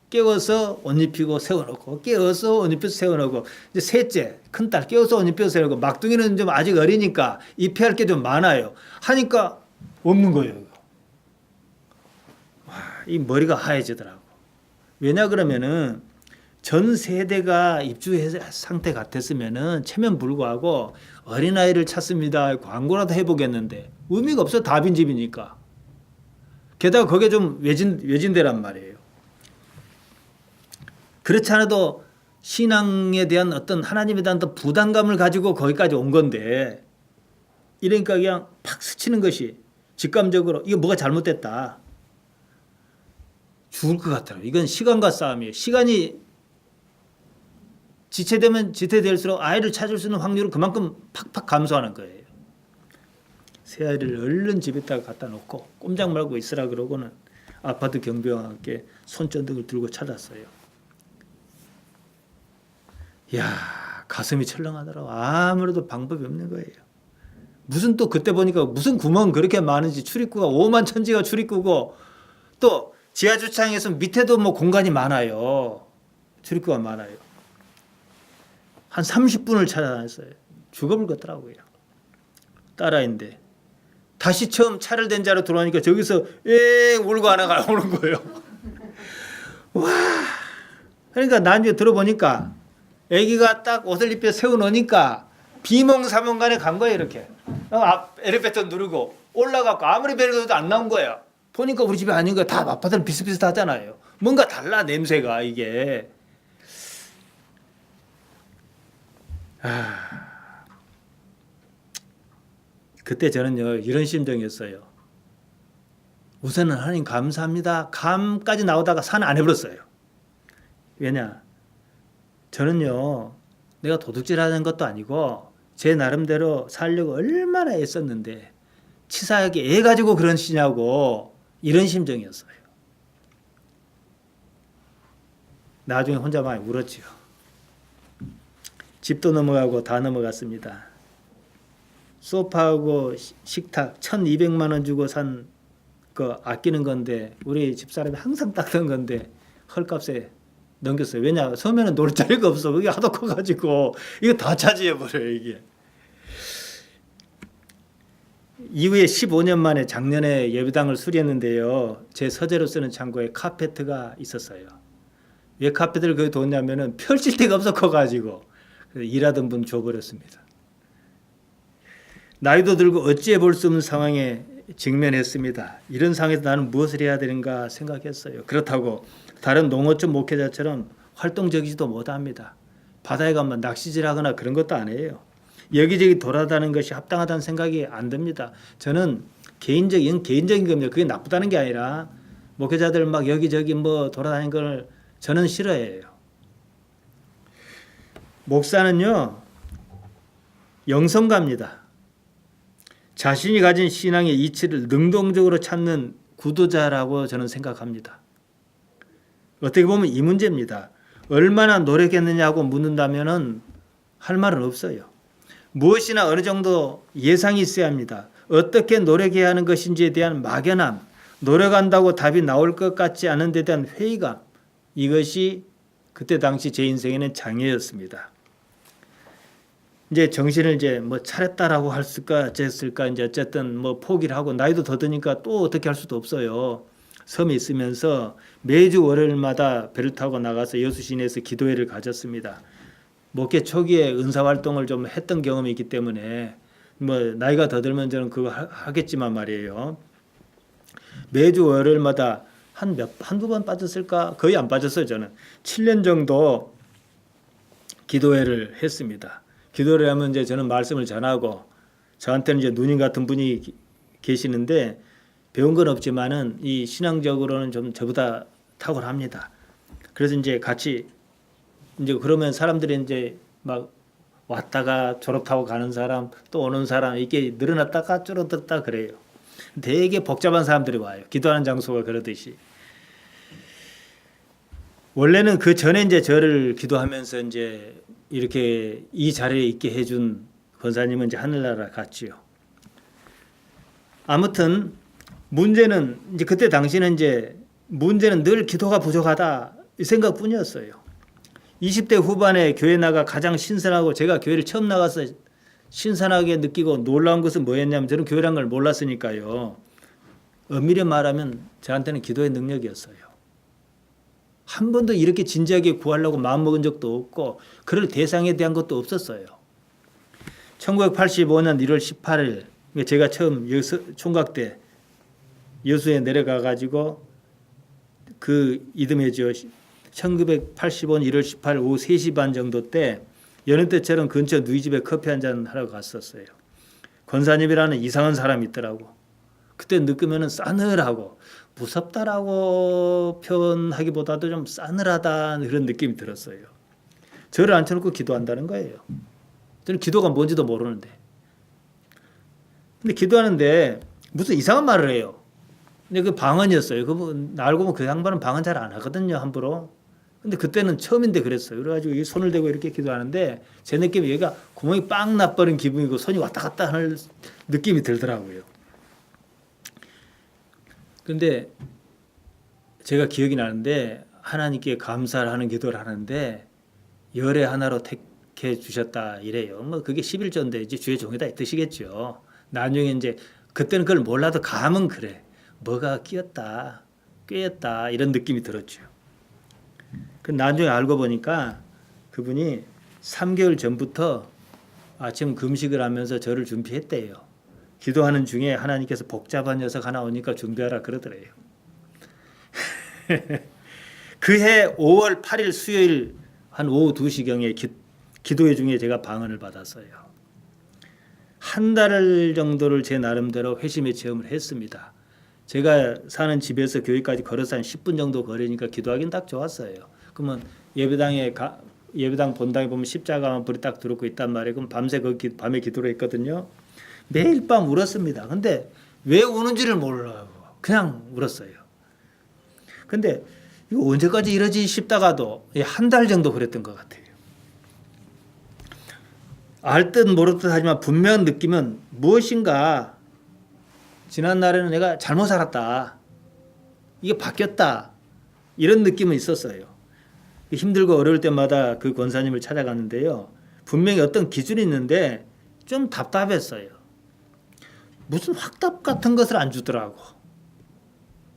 깨워서 옷 입히고 세워놓고 깨워서 옷 입혀서 세워놓고 이제 셋째 큰딸 깨워서 옷 입혀서 세워놓고 막둥이는 좀 아직 어리니까 입혀야 할 게 좀 많아요. 하니까 없는 거예요. 와, 이 머리가 하얘지더라고. 왜냐 그러면은 전 세대가 입주 상태 같았으면은 체면 불구하고 어린아이를 찾습니다. 광고라도 해보겠는데 의미가 없어. 다 빈집이니까. 게다가 그게 좀 외진데란 말이에요. 그렇지 않아도 신앙에 대한 어떤 하나님에 대한 어떤 부담감을 가지고 거기까지 온 건데 이러니까 그냥 팍 스치는 것이 직감적으로 이거 뭐가 잘못됐다. 죽을 것 같더라고요. 이건 시간과 싸움이에요. 시간이 지체되면 지체될수록 아이를 찾을 수 있는 확률은 그만큼 팍팍 감소하는 거예요. 새 아이를 얼른 집에다가 갖다 놓고 꼼짝 말고 있으라 그러고는 아파트 경비와 함께 손전등을 들고 찾았어요. 이야, 가슴이 철렁하더라고. 아무래도 방법이 없는 거예요. 무슨 또 그때 보니까 무슨 구멍 그렇게 많은지 출입구가 5만 천지가 출입구고 또 지하주차장에서 밑에도 뭐 공간이 많아요. 출입구가 많아요. 한 30분을 찾아다녔어요. 죽어볼 것더라고요. 딸아이인데 다시 처음 차를 댄 자로 들어오니까 저기서 울고 하나가 오는 거예요. 와, 그러니까 나중에 들어보니까 아기가 딱 옷을 입혀 세워놓으니까 비몽사몽간에 간 거예요. 이렇게 엘리베이터 누르고 올라가고 아무리 배려도 안 나온 거예요. 보니까 우리 집이 아닌 거야. 다 아파트는 비슷비슷하잖아요. 뭔가 달라 냄새가 이게. 그때 저는요 이런 심정이었어요. 우선은 하나님 감사합니다. 감까지 나오다가 산 안 해버렸어요. 왜냐? 저는요 내가 도둑질하는 것도 아니고 제 나름대로 살려고 얼마나 애썼는데 치사하게 애 가지고 그런 시냐고 이런 심정이었어요. 나중에 혼자 많이 울었지요. 집도 넘어가고 다 넘어갔습니다. 소파하고 식탁 1,200만 원 주고 산 거 아끼는 건데 우리 집사람이 항상 닦던 건데 헐값에 넘겼어요. 왜냐? 처음에는 놀 자리가 없어. 그게 하도 커가지고 이거 다 차지해버려요. 이게. 이후에 15년 만에 작년에 예배당을 수리했는데요. 제 서재로 쓰는 창고에 카페트가 있었어요. 왜 카페트를 거기 뒀냐면은 펼칠 데가 없어 커가지고 일하던 분 줘버렸습니다. 나이도 들고 어찌해 볼 수 없는 상황에 직면했습니다. 이런 상황에서 나는 무엇을 해야 되는가 생각했어요. 그렇다고 다른 농어촌 목회자처럼 활동적이지도 못합니다. 바다에 가면 낚시질하거나 그런 것도 아니에요. 여기저기 돌아다니는 것이 합당하다는 생각이 안 듭니다. 저는 개인적인 겁니다. 그게 나쁘다는 게 아니라 목회자들 막 여기저기 뭐 돌아다니는 걸 저는 싫어해요. 목사는요 영성가입니다. 자신이 가진 신앙의 이치를 능동적으로 찾는 구도자라고 저는 생각합니다. 어떻게 보면 이 문제입니다. 얼마나 노력했느냐고 묻는다면 할 말은 없어요. 무엇이나 어느 정도 예상이 있어야 합니다. 어떻게 노력해야 하는 것인지에 대한 막연함, 노력한다고 답이 나올 것 같지 않은 데 대한 회의감, 이것이 그때 당시 제 인생에는 장애였습니다. 이제 정신을 이제 뭐 차렸다라고 할까 어쨌을까 이제 어쨌든 뭐 포기를 하고 나이도 더 드니까 또 어떻게 할 수도 없어요. 섬에 있으면서 매주 월요일마다 배를 타고 나가서 여수 시내에서 기도회를 가졌습니다. 목회 초기에 은사 활동을 좀 했던 경험이 있기 때문에 뭐 나이가 더 들면 저는 그거 하겠지만 말이에요. 매주 월요일마다 한두 번 빠졌을까? 거의 안 빠졌어요. 저는 7년 정도 기도회를 했습니다. 기도를 하면 이제 저는 말씀을 전하고 저한테는 이제 누님 같은 분이 계시는데 배운 건 없지만은 이 신앙적으로는 좀 저보다 탁월합니다. 그래서 이제 같이 이제 그러면 사람들이 이제 막 왔다가 졸업하고 가는 사람 또 오는 사람 이게 늘어났다가 줄어들었다 그래요. 되게 복잡한 사람들이 와요. 기도하는 장소가 그러듯이. 원래는 그 전에 이제 저를 기도하면서 이제 이렇게 이 자리에 있게 해준 권사님은 이제 하늘나라 갔지요. 아무튼 문제는 이제 그때 당시는 이제 문제는 늘 기도가 부족하다 이 생각뿐이었어요. 20대 후반에 교회 나가 가장 신선하고 제가 교회를 처음 나가서 신선하게 느끼고 놀라운 것은 뭐였냐면 저는 교회란 걸 몰랐으니까요. 엄밀히 말하면 저한테는 기도의 능력이었어요. 한 번도 이렇게 진지하게 구하려고 마음먹은 적도 없고 그럴 대상에 대한 것도 없었어요. 1985년 1월 18일 제가 처음 총각 때 여수에 내려가 가지고 그 이듬해죠. 1985년 1월 18일 오후 3시 반 정도 때 여느 때처럼 근처 누이집에 커피 한잔 하러 갔었어요. 권사님이라는 이상한 사람이 있더라고. 그때 느끼면 싸늘하고 무섭다라고 표현하기보다도 좀 싸늘하다는 그런 느낌이 들었어요. 저를 앉혀놓고 기도한다는 거예요. 저는 기도가 뭔지도 모르는데. 근데 기도하는데 무슨 이상한 말을 해요. 근데 그 방언이었어요. 알고 보면 그 양반은 방언 잘 안 하거든요, 함부로. 근데 그때는 처음인데 그랬어요. 그래가지고 손을 대고 이렇게 기도하는데 제 느낌이 여기가 구멍이 빵 나버린 기분이고 손이 왔다 갔다 하는 느낌이 들더라고요. 근데 제가 기억이 나는데 하나님께 감사를 하는 기도를 하는데 열의 하나로 택해 주셨다 이래요. 뭐 그게 11조인데 이제 주의 종이다 이 뜻이겠죠. 나중에 이제 그때는 그걸 몰라도 감은 그래. 뭐가 끼었다, 꿰었다 이런 느낌이 들었죠. 그 나중에 알고 보니까 그분이 3개월 전부터 아침 금식을 하면서 저를 준비했대요. 기도하는 중에 하나님께서 복잡한 녀석 하나 오니까 준비하라 그러더래요. 그해 5월 8일 수요일 한 오후 2시경에 기도회 중에 제가 방언을 받았어요. 한 달 정도를 제 나름대로 회심의 체험을 했습니다. 제가 사는 집에서 교회까지 걸어서 한 10분 정도 거리니까 기도하기는 딱 좋았어요. 그러면 예배당 본당에 보면 십자가만 불이 딱 들어오고 있단 말이에요. 그럼 밤새 밤에 기도를 했거든요. 매일 밤 울었습니다. 근데 왜 우는지를 몰라요. 그냥 울었어요. 근데 이거 언제까지 이러지 싶다가도 한 달 정도 그랬던 것 같아요. 알 듯 모를 듯 하지만 분명한 느낌은 무엇인가 지난 날에는 내가 잘못 살았다. 이게 바뀌었다. 이런 느낌은 있었어요. 힘들고 어려울 때마다 그 권사님을 찾아갔는데요. 분명히 어떤 기준이 있는데 좀 답답했어요. 무슨 확답 같은 것을 안 주더라고.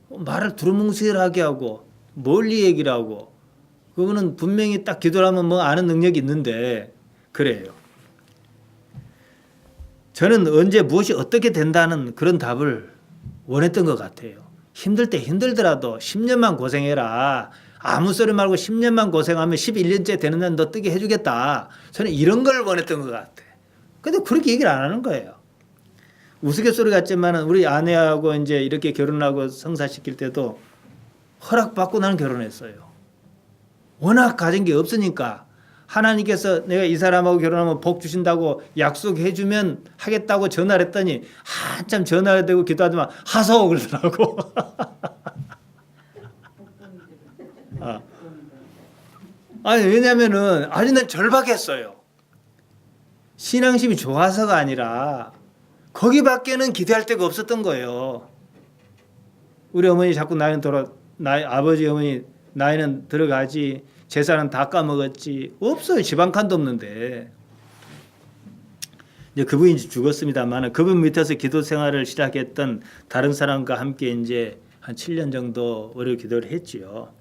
말을 두루뭉실하게 하고 멀리 얘기를 하고 그거는 분명히 딱 기도를 하면 뭐 아는 능력이 있는데 그래요. 저는 언제 무엇이 어떻게 된다는 그런 답을 원했던 것 같아요. 힘들 때 힘들더라도 10년만 고생해라. 아무 소리 말고 10년만 고생하면 11년째 되는 날 너 뜨게 해주겠다. 저는 이런 걸 원했던 것 같아. 근데 그렇게 얘기를 안 하는 거예요. 우스갯소리 같지만 우리 아내하고 이제 이렇게 결혼하고 성사시킬 때도 허락받고 나는 결혼했어요. 워낙 가진 게 없으니까 하나님께서 내가 이 사람하고 결혼하면 복 주신다고 약속해주면 하겠다고 전화를 했더니 한참 전화를 대고 기도하더만 하소 그러더라고. 아니 왜냐면은 아니 난 절박했어요. 신앙심이 좋아서가 아니라 거기밖에는 기대할 데가 없었던 거예요. 우리 어머니 자꾸 나이 아버지 어머니 나이는 들어가지 재산은 다 까먹었지 없어요. 집 한 칸도 없는데 이제 그분이 죽었습니다만 그분 밑에서 기도 생활을 시작했던 다른 사람과 함께 이제 한 7년 정도 월요 기도를 했지요.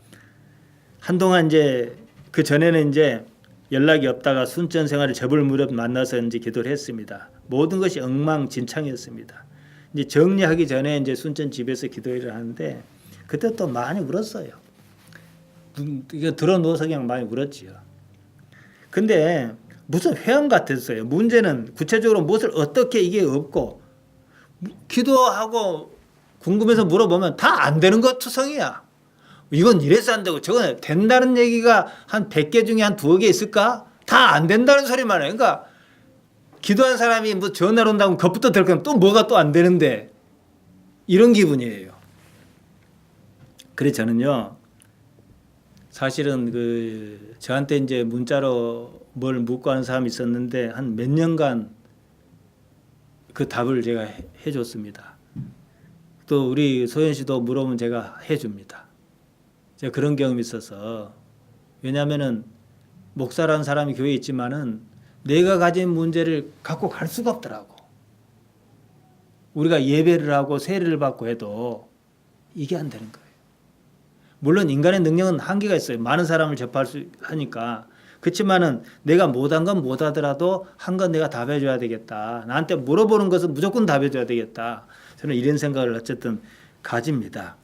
한동안 이제 그 전에는 이제 연락이 없다가 순천 생활을 접을 무렵 만나서 이제 기도를 했습니다. 모든 것이 엉망진창이었습니다. 이제 정리하기 전에 이제 순천 집에서 기도를 하는데 그때 또 많이 울었어요. 이거 들어 누워서 그냥 많이 울었지요. 근데 무슨 회원 같았어요. 문제는 구체적으로 무엇을 어떻게 이게 없고 기도하고 궁금해서 물어보면 다 안 되는 것 투성이야. 이건 이래서 안 되고 저건 된다는 얘기가 한 100개 중에 한 2개 있을까? 다 안 된다는 소리만 해요. 그러니까 기도한 사람이 뭐 전화로 온다고 겁부터 들 거면 또 뭐가 또 안 되는데 이런 기분이에요. 그래서 저는요. 사실은 저한테 이제 문자로 뭘 묻고 하는 사람이 있었는데 한 몇 년간 그 답을 제가 해줬습니다. 또 우리 소연 씨도 물어보면 제가 해줍니다. 제가 그런 경험이 있어서 왜냐하면은 목사라는 사람이 교회에 있지만은 내가 가진 문제를 갖고 갈 수가 없더라고. 우리가 예배를 하고 세례를 받고 해도 이게 안 되는 거예요. 물론 인간의 능력은 한계가 있어요. 많은 사람을 접할 수 하니까. 그렇지만은 내가 못한 건 못하더라도 한 건 내가 답해줘야 되겠다. 나한테 물어보는 것은 무조건 답해줘야 되겠다. 저는 이런 생각을 어쨌든 가집니다.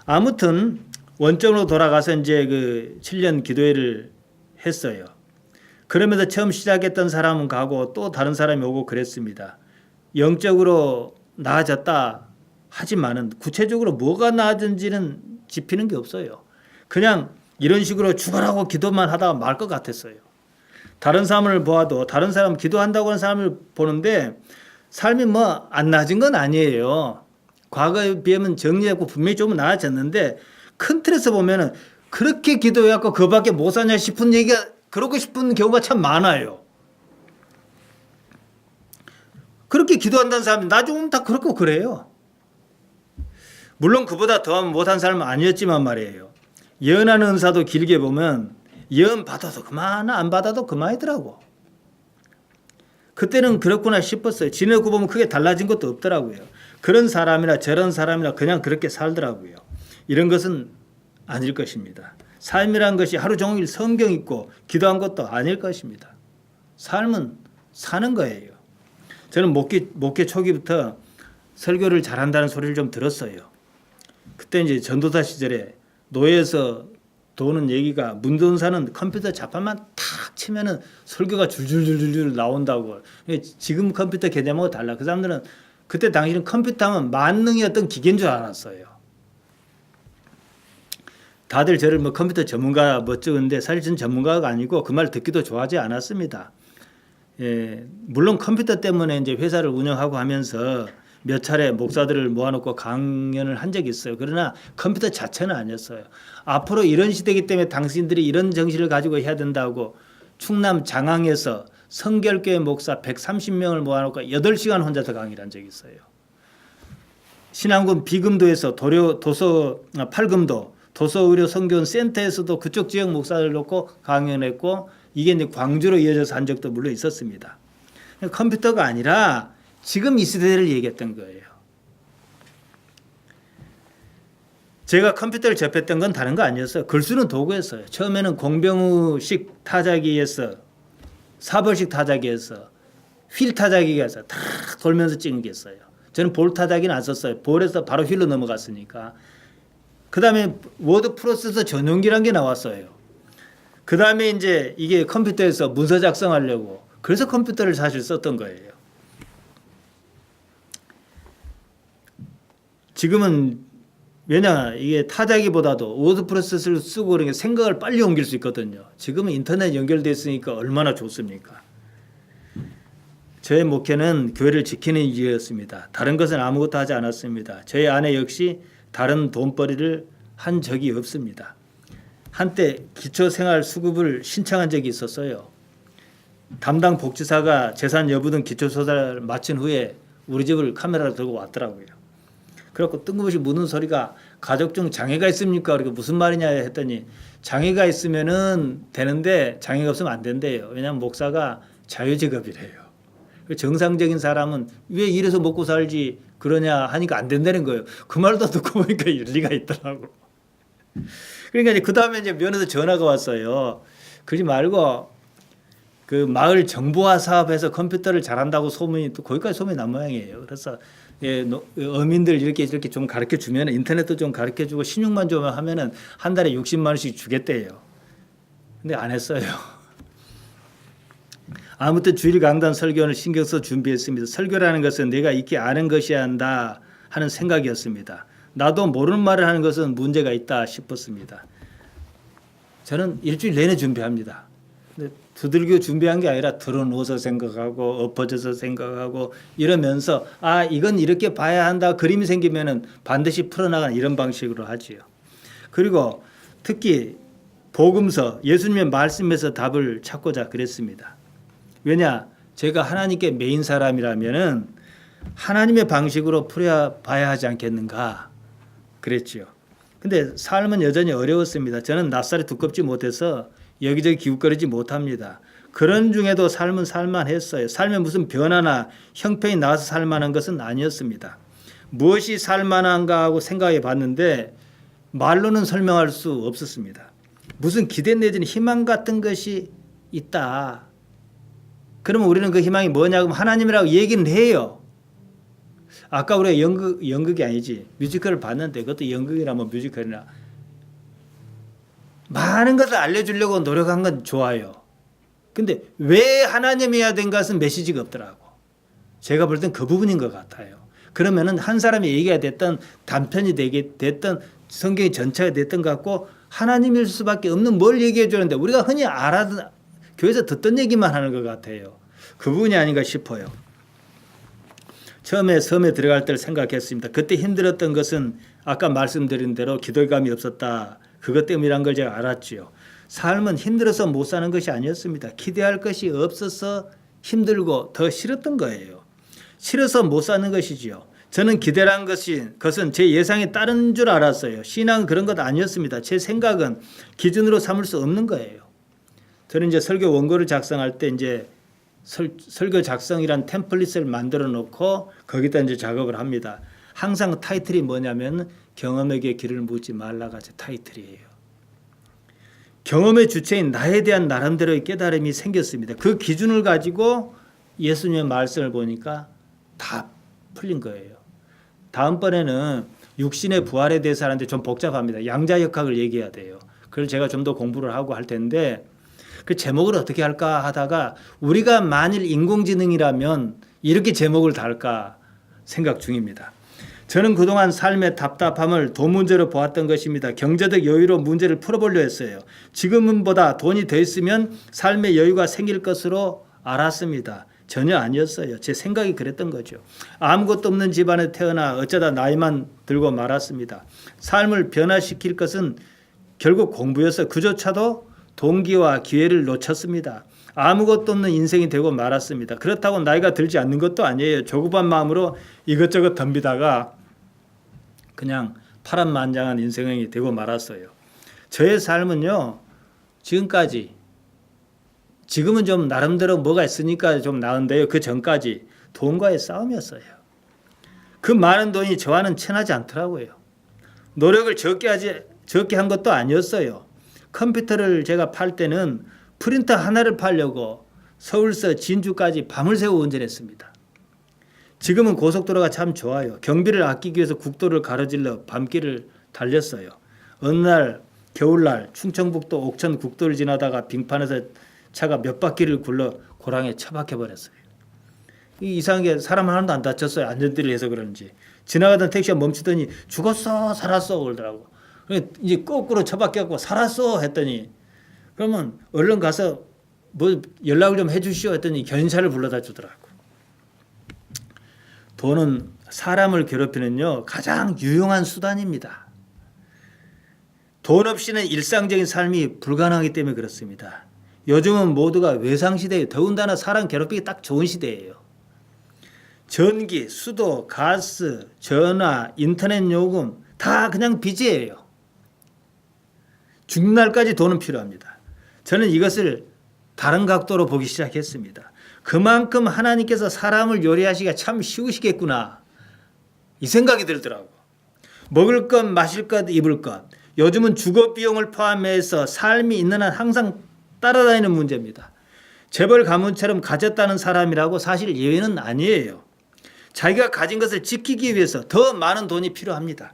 아무튼 원점으로 돌아가서 이제 7년 기도회를 했어요. 그러면서 처음 시작했던 사람은 가고 또 다른 사람이 오고 그랬습니다. 영적으로 나아졌다 하지만은 구체적으로 뭐가 나아졌는지는 짚히는 게 없어요. 그냥 이런 식으로 죽어라고 기도만 하다가 말 것 같았어요. 다른 사람을 보아도 다른 사람 기도한다고 하는 사람을 보는데 삶이 뭐 안 나아진 건 아니에요. 과거에 비하면 정리하고 분명히 좀 나아졌는데 큰 틀에서 보면은 그렇게 기도해갖고 그밖에 못 사냐 싶은 얘기가 그러고 싶은 경우가 참 많아요. 그렇게 기도한다는 사람이 나중은 다 그렇고 그래요. 물론 그보다 더 못한 사람은 아니었지만 말이에요. 예언하는 은사도 길게 보면 예언 받아도 그만 안 받아도 그만이더라고. 그때는 그렇구나 싶었어요. 지내고 보면 크게 달라진 것도 없더라고요. 그런 사람이나 저런 사람이나 그냥 그렇게 살더라고요. 이런 것은 아닐 것입니다. 삶이란 것이 하루 종일 성경 읽고 기도한 것도 아닐 것입니다. 삶은 사는 거예요. 저는 목회 초기부터 설교를 잘한다는 소리를 좀 들었어요. 그때 이제 전도사 시절에 노예에서 도는 얘기가 문도사는 컴퓨터 자판만 탁 치면은 설교가 줄줄줄줄 나온다고. 지금 컴퓨터 개념하고 달라. 그 사람들은 그때 당시는 컴퓨터 하면 만능의 어떤 기계인 줄 알았어요. 다들 저를 뭐 컴퓨터 전문가 멋쩍은데 사실 저는 전문가가 아니고 그 말 듣기도 좋아하지 않았습니다. 예, 물론 컴퓨터 때문에 이제 회사를 운영하고 하면서 몇 차례 목사들을 모아놓고 강연을 한 적이 있어요. 그러나 컴퓨터 자체는 아니었어요. 앞으로 이런 시대이기 때문에 당신들이 이런 정신을 가지고 해야 된다고 충남 장항에서 성결교회 목사 130명을 모아놓고 8시간 혼자서 강의를 한 적이 있어요. 신안군 비금도에서 팔금도 도서의료 선교원 센터에서도 그쪽 지역 목사를 놓고 강연했고 이게 이제 광주로 이어져서 한 적도 물론 있었습니다. 컴퓨터가 아니라 지금 이 시대를 얘기했던 거예요. 제가 컴퓨터를 접했던 건 다른 거 아니었어요. 글 쓰는 도구였어요. 처음에는 공병우식 타자기에서 사벌식 타자기에서 휠 타자기에서 탁 돌면서 찍은 게 있어요. 저는 볼 타자기는 안 썼어요. 볼에서 바로 휠로 넘어갔으니까. 그 다음에 워드 프로세서 전용기란 게 나왔어요. 그 다음에 이제 이게 컴퓨터에서 문서 작성하려고 그래서 컴퓨터를 사실 썼던 거예요. 지금은 왜냐 이게 타자기보다도 워드 프로세서를 쓰고 그런 게 생각을 빨리 옮길 수 있거든요. 지금은 인터넷 연결돼 있으니까 얼마나 좋습니까? 저의 목회는 교회를 지키는 일이었습니다. 다른 것은 아무것도 하지 않았습니다. 저희 아내 역시 다른 돈벌이를 한 적이 없습니다. 한때 기초생활수급을 신청한 적이 있었어요. 담당 복지사가 재산 여부등 기초조사를 마친 후에 우리 집을 카메라로 들고 왔더라고요. 그래갖고 뜬금없이 묻는 소리가 가족 중 장애가 있습니까? 그러니까 무슨 말이냐 했더니 장애가 있으면은 되는데 장애가 없으면 안 된대요. 왜냐하면 목사가 자유직업이래요. 정상적인 사람은 왜 이래서 먹고 살지 그러냐 하니까 안 된다는 거예요. 그 말도 듣고 보니까 일리가 있더라고. 그러니까 이제 그 다음에 이제 면에서 전화가 왔어요. 그러지 말고 그 마을 정보화 사업에서 컴퓨터를 잘한다고 소문이 또 거기까지 소문이 난 모양이에요. 그래서 예, 어민들 이렇게 좀 가르쳐 주면 인터넷도 좀 가르쳐 주고 신용만 좀 하면은 한 달에 60만 원씩 주겠대요. 근데 안 했어요. 아무튼 주일 강단 설교를 신경 써 준비했습니다. 설교라는 것은 내가 익히 아는 것이어야 한다 하는 생각이었습니다. 나도 모르는 말을 하는 것은 문제가 있다 싶었습니다. 저는 일주일 내내 준비합니다. 근데 두들겨 준비한 게 아니라 들어누워서 생각하고 엎어져서 생각하고 이러면서 아 이건 이렇게 봐야 한다 그림이 생기면은 반드시 풀어나가는 이런 방식으로 하지요. 그리고 특히 복음서 예수님의 말씀에서 답을 찾고자 그랬습니다. 왜냐 제가 하나님께 매인 사람이라면은 하나님의 방식으로 풀어봐야 하지 않겠는가 그랬지요. 근데 삶은 여전히 어려웠습니다. 저는 낯살이 두껍지 못해서 여기저기 기웃거리지 못합니다. 그런 중에도 삶은 살만했어요. 삶에 무슨 변화나 형편이 나와서 살만한 것은 아니었습니다. 무엇이 살만한가 하고 생각해 봤는데 말로는 설명할 수 없었습니다. 무슨 기대 내지는 희망 같은 것이 있다. 그러면 우리는 그 희망이 뭐냐고 하나님이라고 얘기는 해요. 아까 우리가 연극이 아니지 뮤지컬을 봤는데 그것도 연극이나 뭐 뮤지컬이나 많은 것을 알려주려고 노력한 건 좋아요. 근데 왜 하나님이어야 된 것은 메시지가 없더라고. 제가 볼 땐 그 부분인 것 같아요. 그러면은 한 사람이 얘기가 됐던 단편이 됐던 성경의 전체가 됐던 것 같고 하나님일 수밖에 없는 뭘 얘기해 주는데 우리가 흔히 교회에서 듣던 얘기만 하는 것 같아요. 그 부분이 아닌가 싶어요. 처음에 섬에 들어갈 때를 생각했습니다. 그때 힘들었던 것은 아까 말씀드린 대로 기도감이 없었다. 그것 때문이란 걸 제가 알았지요. 삶은 힘들어서 못 사는 것이 아니었습니다. 기대할 것이 없어서 힘들고 더 싫었던 거예요. 싫어서 못 사는 것이지요. 저는 기대란 것은 제 예상에 따른 줄 알았어요. 신앙은 그런 것 아니었습니다. 제 생각은 기준으로 삼을 수 없는 거예요. 저는 이제 설교 원고를 작성할 때 이제 설교 작성이란 템플릿을 만들어 놓고 거기다 이제 작업을 합니다. 항상 타이틀이 뭐냐면 경험에게 길을 묻지 말라가 제 타이틀이에요. 경험의 주체인 나에 대한 나름대로의 깨달음이 생겼습니다. 그 기준을 가지고 예수님의 말씀을 보니까 다 풀린 거예요. 다음번에는 육신의 부활에 대해서 하는데 좀 복잡합니다. 양자역학을 얘기해야 돼요. 그걸 제가 좀 더 공부를 하고 할 텐데 그 제목을 어떻게 할까 하다가 우리가 만일 인공지능이라면 이렇게 제목을 달까 생각 중입니다. 저는 그동안 삶의 답답함을 돈 문제로 보았던 것입니다. 경제적 여유로 문제를 풀어보려 했어요. 지금보다 돈이 더 있으면 삶의 여유가 생길 것으로 알았습니다. 전혀 아니었어요. 제 생각이 그랬던 거죠. 아무것도 없는 집안에 태어나 어쩌다 나이만 들고 말았습니다. 삶을 변화시킬 것은 결국 공부여서 그조차도 동기와 기회를 놓쳤습니다. 아무것도 없는 인생이 되고 말았습니다. 그렇다고 나이가 들지 않는 것도 아니에요. 조급한 마음으로 이것저것 덤비다가 그냥 파란만장한 인생이 되고 말았어요. 저의 삶은요, 지금은 좀 나름대로 뭐가 있으니까 좀 나은데요. 그 전까지 돈과의 싸움이었어요. 그 많은 돈이 저와는 친하지 않더라고요. 노력을 적게 한 것도 아니었어요. 컴퓨터를 제가 팔 때는 프린터 하나를 팔려고 서울서 진주까지 밤을 새워 운전했습니다. 지금은 고속도로가 참 좋아요. 경비를 아끼기 위해서 국도를 가로질러 밤길을 달렸어요. 어느 날 겨울날 충청북도 옥천 국도를 지나다가 빙판에서 차가 몇 바퀴를 굴러 고랑에 처박혀 버렸어요. 이상하게 사람 하나도 안 다쳤어요. 안전띠를 해서 그런지. 지나가던 택시가 멈추더니 죽었어 살았어 그러더라고. 이제 거꾸로 처박혀갖고 살았어 했더니 그러면 얼른 가서 뭐 연락을 좀 해주시오 했더니 견사를 불러다 주더라고. 돈은 사람을 괴롭히는요 가장 유용한 수단입니다. 돈 없이는 일상적인 삶이 불가능하기 때문에 그렇습니다. 요즘은 모두가 외상시대예요. 더군다나 사람 괴롭히기 딱 좋은 시대예요. 전기, 수도, 가스, 전화, 인터넷 요금 다 그냥 빚이에요. 죽는 날까지 돈은 필요합니다. 저는 이것을 다른 각도로 보기 시작했습니다. 그만큼 하나님께서 사람을 요리하시기가 참 쉬우시겠구나 이 생각이 들더라고. 먹을 것, 마실 것, 입을 것. 요즘은 주거 비용을 포함해서 삶이 있는 한 항상 따라다니는 문제입니다. 재벌 가문처럼 가졌다는 사람이라고 사실 예외는 아니에요. 자기가 가진 것을 지키기 위해서 더 많은 돈이 필요합니다.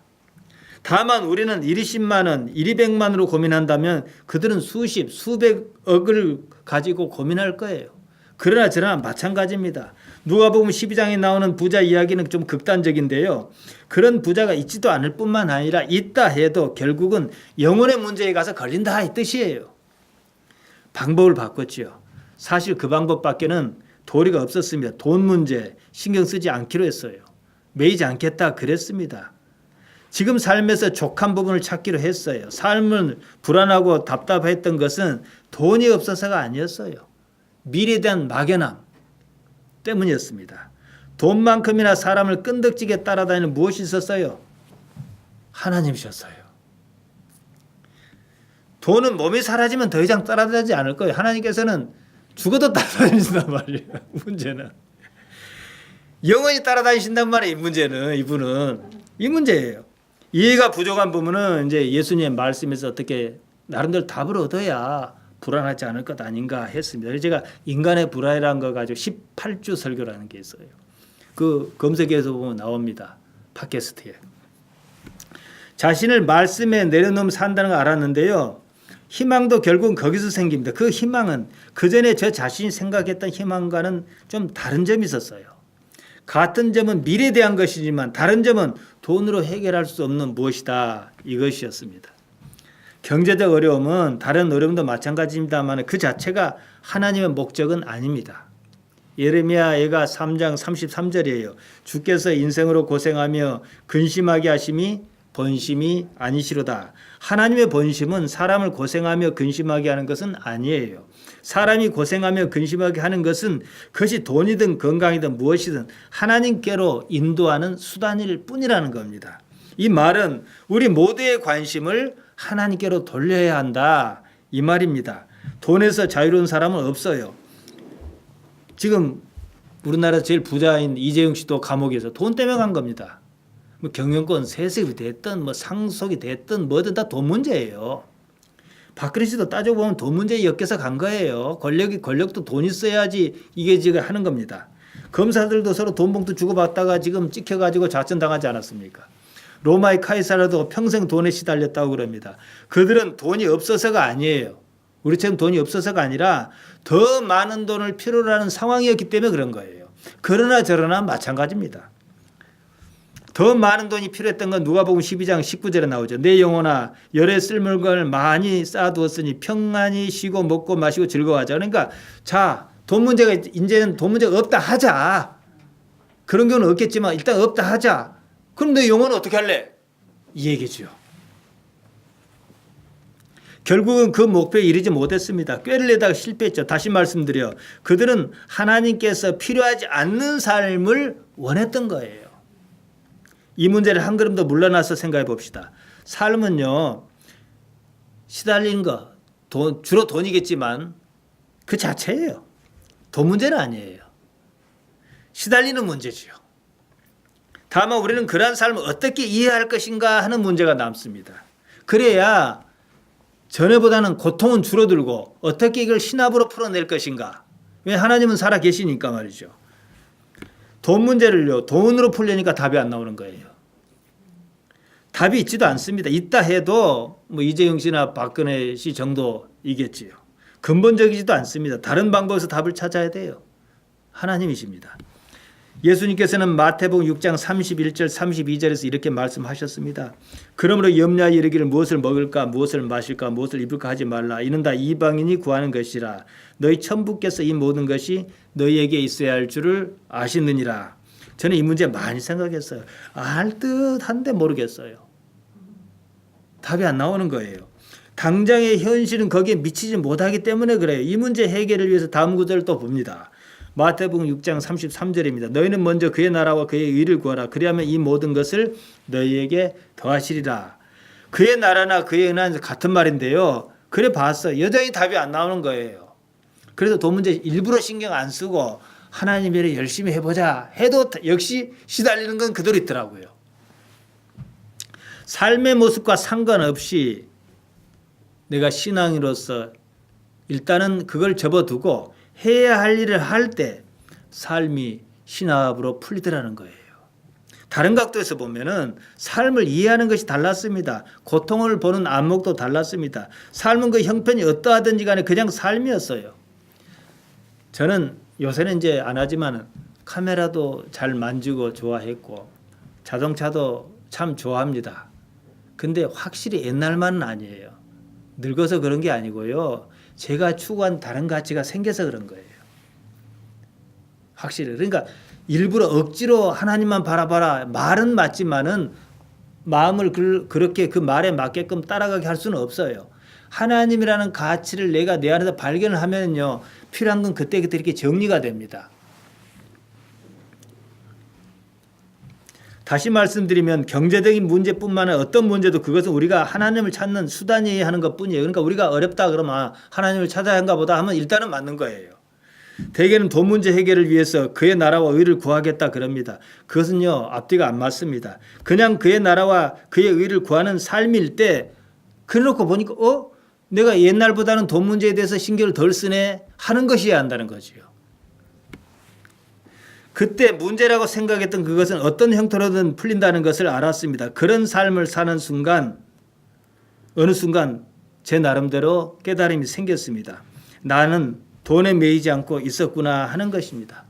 다만 우리는 120만 원, 200만으로 고민한다면 그들은 수십, 수백억을 가지고 고민할 거예요. 그러나 저나 마찬가지입니다. 누가복음 12장에 나오는 부자 이야기는 좀 극단적인데요. 그런 부자가 있지도 않을 뿐만 아니라 있다 해도 결국은 영혼의 문제에 가서 걸린다 이 뜻이에요. 방법을 바꿨지요. 사실 그 방법밖에는 도리가 없었습니다. 돈 문제 신경 쓰지 않기로 했어요. 매이지 않겠다 그랬습니다. 지금 삶에서 족한 부분을 찾기로 했어요. 삶을 불안하고 답답했던 것은 돈이 없어서가 아니었어요. 미래에 대한 막연함 때문이었습니다. 돈만큼이나 사람을 끈덕지게 따라다니는 무엇이 있었어요? 하나님이셨어요. 돈은 몸이 사라지면 더 이상 따라다니지 않을 거예요. 하나님께서는 죽어도 따라다니신단 말이에요. 문제는 영원히 따라다니신단 말이에요. 이분은 이 문제예요. 이해가 부족한 부분은 이제 예수님의 말씀에서 어떻게 나름대로 답을 얻어야 불안하지 않을 것 아닌가 했습니다. 그래서 제가 인간의 불안이라는 거 가지고 18주 설교라는 게 있어요. 그 검색해서 보면 나옵니다. 팟캐스트에. 자신을 말씀에 내려놓으면 산다는 걸 알았는데요. 희망도 결국은 거기서 생깁니다. 그 희망은 그전에 저 자신이 생각했던 희망과는 좀 다른 점이 있었어요. 같은 점은 미래에 대한 것이지만 다른 점은 돈으로 해결할 수 없는 무엇이다 이것이었습니다. 경제적 어려움은 다른 어려움도 마찬가지입니다만 그 자체가 하나님의 목적은 아닙니다. 예레미야가 3장 33절이에요. 주께서 인생으로 고생하며 근심하게 하심이 본심이 아니시로다. 하나님의 본심은 사람을 고생하며 근심하게 하는 것은 아니에요. 사람이 고생하며 근심하게 하는 것은 그것이 돈이든 건강이든 무엇이든 하나님께로 인도하는 수단일 뿐이라는 겁니다. 이 말은 우리 모두의 관심을 하나님께로 돌려야 한다 이 말입니다. 돈에서 자유로운 사람은 없어요. 지금 우리나라 제일 부자인 이재용 씨도 감옥에서 돈 때문에 간 겁니다. 뭐 경영권 세습이 됐든 뭐 상속이 됐든 뭐든 다 돈 문제예요. 박근혜 씨도 따져보면 돈 문제에 엮여서 간 거예요. 권력도 돈 있어야지 이게 지금 하는 겁니다. 검사들도 서로 돈 봉투 주고받다가 지금 찍혀가지고 좌천당하지 않았습니까? 로마의 카이사르도 평생 돈에 시달렸다고 그럽니다. 그들은 돈이 없어서가 아니에요. 우리처럼 돈이 없어서가 아니라 더 많은 돈을 필요로 하는 상황이었기 때문에 그런 거예요. 그러나 저러나 마찬가지입니다. 더 많은 돈이 필요했던 건 누가복음 12장 19절에 나오죠. 내 영혼아 열에 쓸 물건을 많이 쌓아두었으니 평안히 쉬고 먹고 마시고 즐거워하자. 그러니까 자, 돈 문제가 이제는 돈 문제가 없다 하자. 그런 경우는 없겠지만 일단 없다 하자. 그럼 내 영혼은 어떻게 할래? 이 얘기죠. 결국은 그 목표에 이르지 못했습니다. 꾀를 내다가 실패했죠. 다시 말씀드려. 그들은 하나님께서 필요하지 않는 삶을 원했던 거예요. 이 문제를 한 걸음 더 물러나서 생각해 봅시다. 삶은요, 시달리는 거, 주로 돈이겠지만 그 자체예요. 돈 문제는 아니에요. 시달리는 문제지요. 다만 우리는 그러한 삶을 어떻게 이해할 것인가 하는 문제가 남습니다. 그래야 전에보다는 고통은 줄어들고 어떻게 이걸 신압으로 풀어낼 것인가. 왜 하나님은 살아 계시니까 말이죠. 돈 문제를요, 돈으로 풀려니까 답이 안 나오는 거예요. 답이 있지도 않습니다. 있다 해도 뭐 이재용 씨나 박근혜 씨 정도이겠지요. 근본적이지도 않습니다. 다른 방법에서 답을 찾아야 돼요. 하나님이십니다. 예수님께서는 마태복음 6장 31절 32절에서 이렇게 말씀하셨습니다. 그러므로 염려하여 이르기를 무엇을 먹을까 무엇을 마실까 무엇을 입을까 하지 말라. 이는 다 이방인이 구하는 것이라. 너희 천부께서 이 모든 것이 너희에게 있어야 할 줄을 아시느니라. 저는 이 문제 많이 생각했어요. 알 듯한데 모르겠어요. 답이 안 나오는 거예요. 당장의 현실은 거기에 미치지 못하기 때문에 그래요. 이 문제 해결을 위해서 다음 구절을 또 봅니다. 마태복음 6장 33절입니다. 너희는 먼저 그의 나라와 그의 의를 구하라. 그리하면 이 모든 것을 너희에게 더하시리라. 그의 나라나 그의 은혜는 같은 말인데요. 그래 봤어. 여전히 답이 안 나오는 거예요. 그래서 돈 문제 일부러 신경 안 쓰고 하나님 일을 열심히 해보자 해도 역시 시달리는 건 그대로 있더라고요. 삶의 모습과 상관없이 내가 신앙인으로서 일단은 그걸 접어두고 해야 할 일을 할 때 삶이 신압으로 풀리더라는 거예요. 다른 각도에서 보면은 삶을 이해하는 것이 달랐습니다. 고통을 보는 안목도 달랐습니다. 삶은 그 형편이 어떠하든지 간에 그냥 삶이었어요. 저는 요새는 이제 안 하지만 카메라도 잘 만지고 좋아했고 자동차도 참 좋아합니다. 근데 확실히 옛날만은 아니에요. 늙어서 그런 게 아니고요. 제가 추구한 다른 가치가 생겨서 그런 거예요. 확실히. 그러니까 일부러 억지로 하나님만 바라봐라. 말은 맞지만은 마음을 그렇게 그 말에 맞게끔 따라가게 할 수는 없어요. 하나님이라는 가치를 내가 내 안에서 발견을 하면요. 필요한 건 그때그때 이렇게 정리가 됩니다. 다시 말씀드리면 경제적인 문제뿐만 아니라 어떤 문제도 그것은 우리가 하나님을 찾는 수단이어야 하는 것뿐이에요. 그러니까 우리가 어렵다 그러면 하나님을 찾아야 하는가 보다 하면 일단은 맞는 거예요. 대개는 돈 문제 해결을 위해서 그의 나라와 의를 구하겠다 그럽니다. 그것은요 앞뒤가 안 맞습니다. 그냥 그의 나라와 그의 의를 구하는 삶일 때 그래놓고 보니까 내가 옛날보다는 돈 문제에 대해서 신경을 덜 쓰네 하는 것이어야 한다는 거지요. 그때 문제라고 생각했던 그것은 어떤 형태로든 풀린다는 것을 알았습니다. 그런 삶을 사는 순간 어느 순간 제 나름대로 깨달음이 생겼습니다. 나는 돈에 매이지 않고 있었구나 하는 것입니다.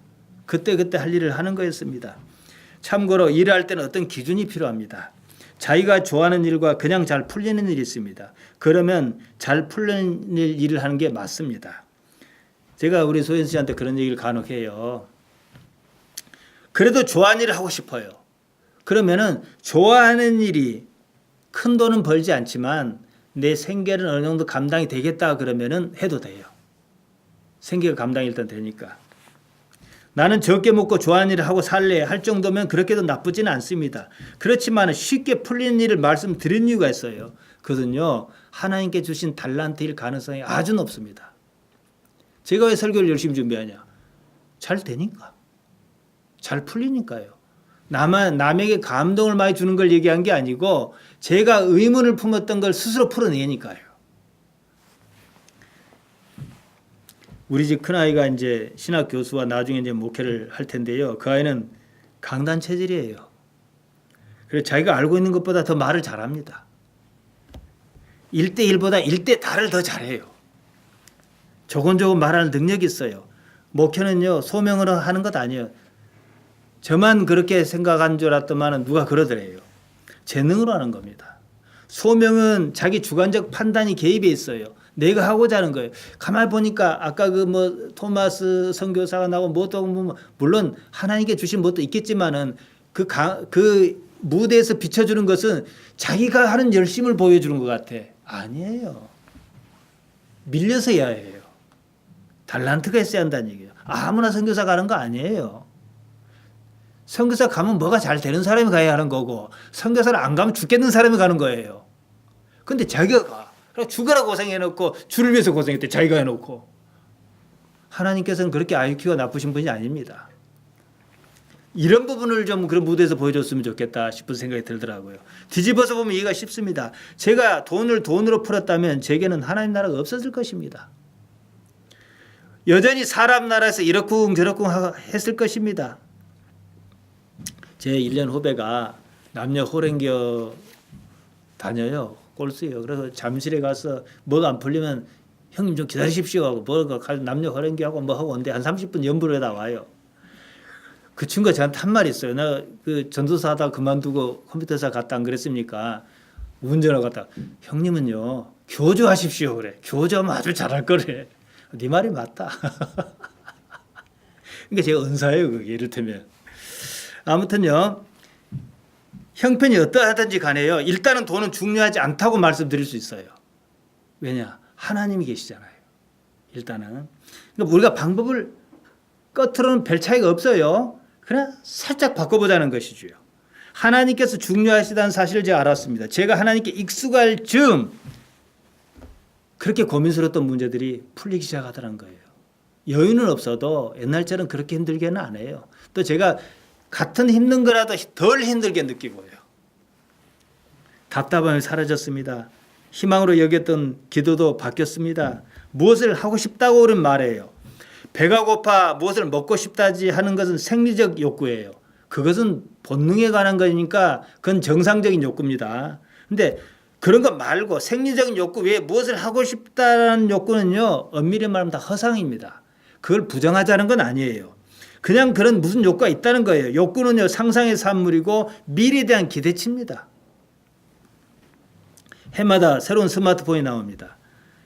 그때 할 일을 하는 거였습니다. 참고로 일할 때는 어떤 기준이 필요합니다. 자기가 좋아하는 일과 그냥 잘 풀리는 일이 있습니다. 그러면 잘 풀리는 일을 하는 게 맞습니다. 제가 우리 소연 씨한테 그런 얘기를 간혹 해요. 그래도 좋아하는 일을 하고 싶어요. 그러면은 좋아하는 일이 큰 돈은 벌지 않지만 내 생계는 어느 정도 감당이 되겠다 그러면은 해도 돼요. 생계가 감당이 일단 되니까. 나는 적게 먹고 좋아하는 일을 하고 살래 할 정도면 그렇게도 나쁘지는 않습니다. 그렇지만 쉽게 풀리는 일을 말씀드린 이유가 있어요. 그것은요. 하나님께 주신 달란트일 가능성이 아주 높습니다. 제가 왜 설교를 열심히 준비하냐? 잘 되니까. 잘 풀리니까요. 남에게 감동을 많이 주는 걸 얘기한 게 아니고 제가 의문을 품었던 걸 스스로 풀어내니까요. 우리 집 큰아이가 이제 신학 교수와 나중에 이제 목회를 할 텐데요. 그 아이는 강단 체질이에요. 그래서 자기가 알고 있는 것보다 더 말을 잘합니다. 1대1보다 1대4를 더 잘해요. 조곤조곤 말하는 능력이 있어요. 목회는요, 소명으로 하는 것 아니에요. 저만 그렇게 생각한 줄 알았더만 누가 그러더래요. 재능으로 하는 겁니다. 소명은 자기 주관적 판단이 개입해 있어요. 내가 하고자 하는 거예요. 가만히 보니까 아까 그 뭐 토마스 선교사가 나오고 뭐또 물론 하나님께 주신 것도 있겠지만은 그 무대에서 비춰주는 것은 자기가 하는 열심을 보여주는 것 같아. 아니에요. 밀려서 해야 해요. 달란트가 있어야 한다는 얘기예요. 아무나 선교사 가는 거 아니에요. 선교사 가면 뭐가 잘 되는 사람이 가야 하는 거고 선교사를 안 가면 죽겠는 사람이 가는 거예요. 근데 자기가 가. 그럼 죽으라 고생해놓고 주를 위해서 고생했대. 자기가 해놓고. 하나님께서는 그렇게 IQ가 나쁘신 분이 아닙니다. 이런 부분을 좀 그런 무대에서 보여줬으면 좋겠다 싶은 생각이 들더라고요. 뒤집어서 보면 이해가 쉽습니다. 제가 돈을 돈으로 풀었다면 제게는 하나님 나라가 없었을 것입니다. 여전히 사람 나라에서 이러쿵 저러쿵 했을 것입니다. 제 1년 후배가 남녀 호랭겨 다녀요. 꼴수요. 그래서 잠실에 가서 뭐가 안 풀리면 형님 좀 기다리십시오 하고 뭐가 남녀 호랭겨하고 뭐 하고 온데 한 30분 연부를 해다 와요. 그 친구가 저한테 한 말이 있어요. 나 그 전도사 하다 그만두고 컴퓨터사 갔다 안 그랬습니까? 운전하고 갔다. 형님은요 교조하십시오 그래. 교조하면 아주 잘할 거래. 네 말이 맞다. 그러니까 제가 은사예요 그게 이를테면. 아무튼요. 형편이 어떠하든지 간에요. 일단은 돈은 중요하지 않다고 말씀드릴 수 있어요. 왜냐? 하나님이 계시잖아요. 일단은. 그러니까 우리가 방법을 겉으로는 별 차이가 없어요. 그러나 살짝 바꿔보자는 것이죠. 하나님께서 중요하시다는 사실을 제가 알았습니다. 제가 하나님께 익숙할 즈음 그렇게 고민스러웠던 문제들이 풀리기 시작하더라는 거예요. 여유는 없어도 옛날처럼 그렇게 힘들게는 안 해요. 또 제가 같은 힘든 거라도 덜 힘들게 느끼고요. 답답함이 사라졌습니다. 희망으로 여겼던 기도도 바뀌었습니다. 무엇을 하고 싶다고 그런 말이에요. 배가 고파 무엇을 먹고 싶다지 하는 것은 생리적 욕구예요. 그것은 본능에 관한 거니까 그건 정상적인 욕구입니다. 근데 그런 거 말고 생리적인 욕구 외에 무엇을 하고 싶다는 욕구는요. 엄밀히 말하면 다 허상입니다. 그걸 부정하자는 건 아니에요. 그냥 그런 무슨 욕구가 있다는 거예요. 욕구는요. 상상의 산물이고 미래에 대한 기대치입니다. 해마다 새로운 스마트폰이 나옵니다.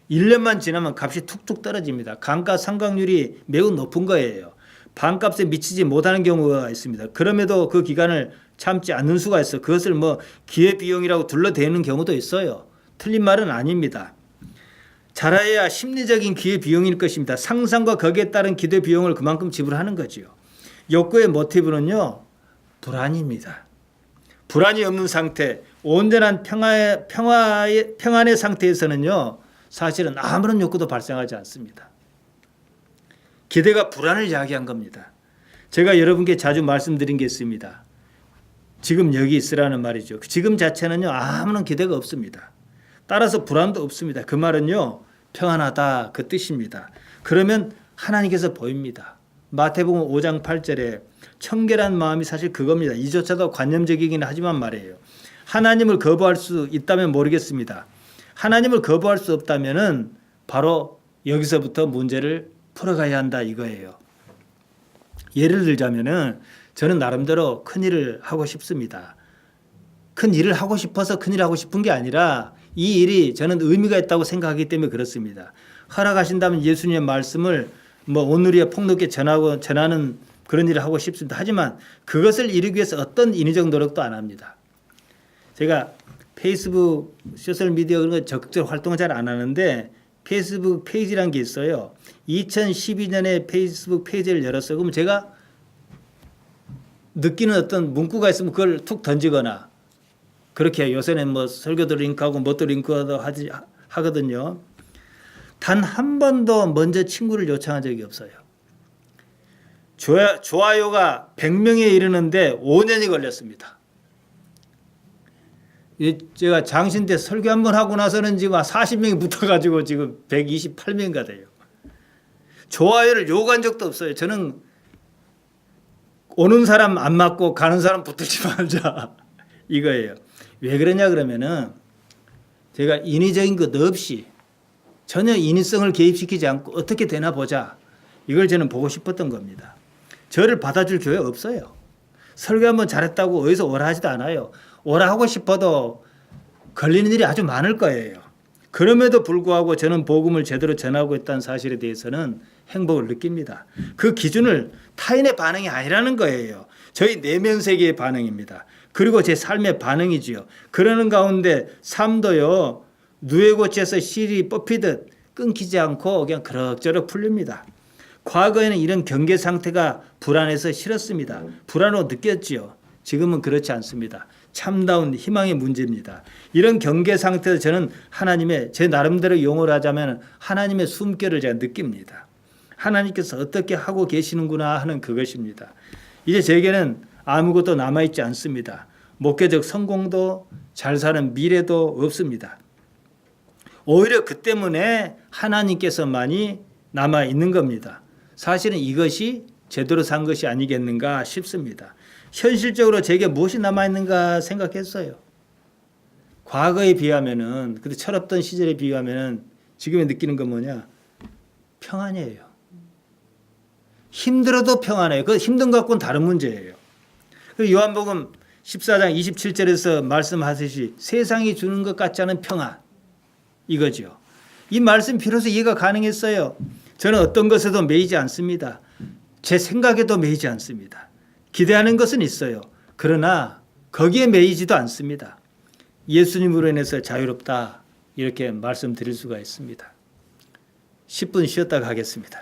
1년만 지나면 값이 툭툭 떨어집니다. 감가 상각률이 매우 높은 거예요. 반값에 미치지 못하는 경우가 있습니다. 그럼에도 그 기간을 참지 않는 수가 있어요. 그것을 뭐 기회비용이라고 둘러대는 경우도 있어요. 틀린 말은 아닙니다. 잘해야 심리적인 기회비용일 것입니다. 상상과 거기에 따른 기대비용을 그만큼 지불하는 거죠. 욕구의 모티브는요. 불안입니다. 불안이 없는 상태, 온전한 평안의 상태에서는요. 사실은 아무런 욕구도 발생하지 않습니다. 기대가 불안을 야기한 겁니다. 제가 여러분께 자주 말씀드린 게 있습니다. 지금 여기 있으라는 말이죠. 지금 자체는요. 아무런 기대가 없습니다. 따라서 불안도 없습니다. 그 말은요. 평안하다 그 뜻입니다. 그러면 하나님께서 보입니다. 마태복음 5장 8절에 청결한 마음이 사실 그겁니다. 이조차도 관념적이긴 하지만 말이에요. 하나님을 거부할 수 있다면 모르겠습니다. 하나님을 거부할 수 없다면은 바로 여기서부터 문제를 풀어가야 한다 이거예요. 예를 들자면은 저는 나름대로 큰 일을 하고 싶습니다. 큰 일을 하고 싶어서 큰 일을 하고 싶은 게 아니라 이 일이 저는 의미가 있다고 생각하기 때문에 그렇습니다. 허락하신다면 예수님의 말씀을 뭐 온누리에 폭넓게 전하는 그런 일을 하고 싶습니다. 하지만 그것을 이루기 위해서 어떤 인위적 노력도 안 합니다. 제가 페이스북, 소셜미디어 그런 거 적극적으로 활동을 잘 안 하는데 페이스북 페이지라는 게 있어요. 2012년에 페이스북 페이지를 열었어요. 그럼 제가 느끼는 어떤 문구가 있으면 그걸 툭 던지거나 그렇게 요새는 뭐 설교도 링크하고 뭣도 링크하고 하거든요. 단 한 번도 먼저 친구를 요청한 적이 없어요. 좋아요가 100명에 이르는데 5년이 걸렸습니다. 제가 장신 때 설교 한 번 하고 나서는 지금 40명이 붙어가지고 지금 128명인가 돼요. 좋아요를 요구한 적도 없어요. 저는 오는 사람 안 맞고 가는 사람 붙들지 말자 이거예요. 왜 그러냐 그러면은 제가 인위적인 것 없이 전혀 인위성을 개입시키지 않고 어떻게 되나 보자. 이걸 저는 보고 싶었던 겁니다. 저를 받아줄 교회 없어요. 설교 한번 잘했다고 어디서 오라 하지도 않아요. 오라 하고 싶어도 걸리는 일이 아주 많을 거예요. 그럼에도 불구하고 저는 복음을 제대로 전하고 있다는 사실에 대해서는 행복을 느낍니다. 그 기준을 타인의 반응이 아니라는 거예요. 저희 내면 세계의 반응입니다. 그리고 제 삶의 반응이지요. 그러는 가운데 삶도요. 누에고치에서 실이 뽑히듯 끊기지 않고 그냥 그럭저럭 풀립니다. 과거에는 이런 경계 상태가 불안해서 싫었습니다. 불안으로 느꼈지요. 지금은 그렇지 않습니다. 참다운 희망의 문제입니다. 이런 경계 상태에서 저는 하나님의 제 나름대로 용어를 하자면 하나님의 숨결을 제가 느낍니다. 하나님께서 어떻게 하고 계시는구나 하는 그것입니다. 이제 제게는 아무것도 남아있지 않습니다. 목회적 성공도 잘 사는 미래도 없습니다. 오히려 그 때문에 하나님께서만이 남아있는 겁니다. 사실은 이것이 제대로 산 것이 아니겠는가 싶습니다. 현실적으로 제게 무엇이 남아있는가 생각했어요. 과거에 비하면은, 그때 철없던 시절에 비하면은 지금에 느끼는 건 뭐냐? 평안이에요. 힘들어도 평안해요. 그 힘든 것 갖고는 다른 문제예요. 요한복음 14장 27절에서 말씀하듯이 세상이 주는 것 같지 않은 평안. 이거죠. 이 말씀 비로소 이해가 가능했어요. 저는 어떤 것에도 매이지 않습니다. 제 생각에도 매이지 않습니다. 기대하는 것은 있어요. 그러나 거기에 매이지도 않습니다. 예수님으로 인해서 자유롭다. 이렇게 말씀드릴 수가 있습니다. 10분 쉬었다 가겠습니다.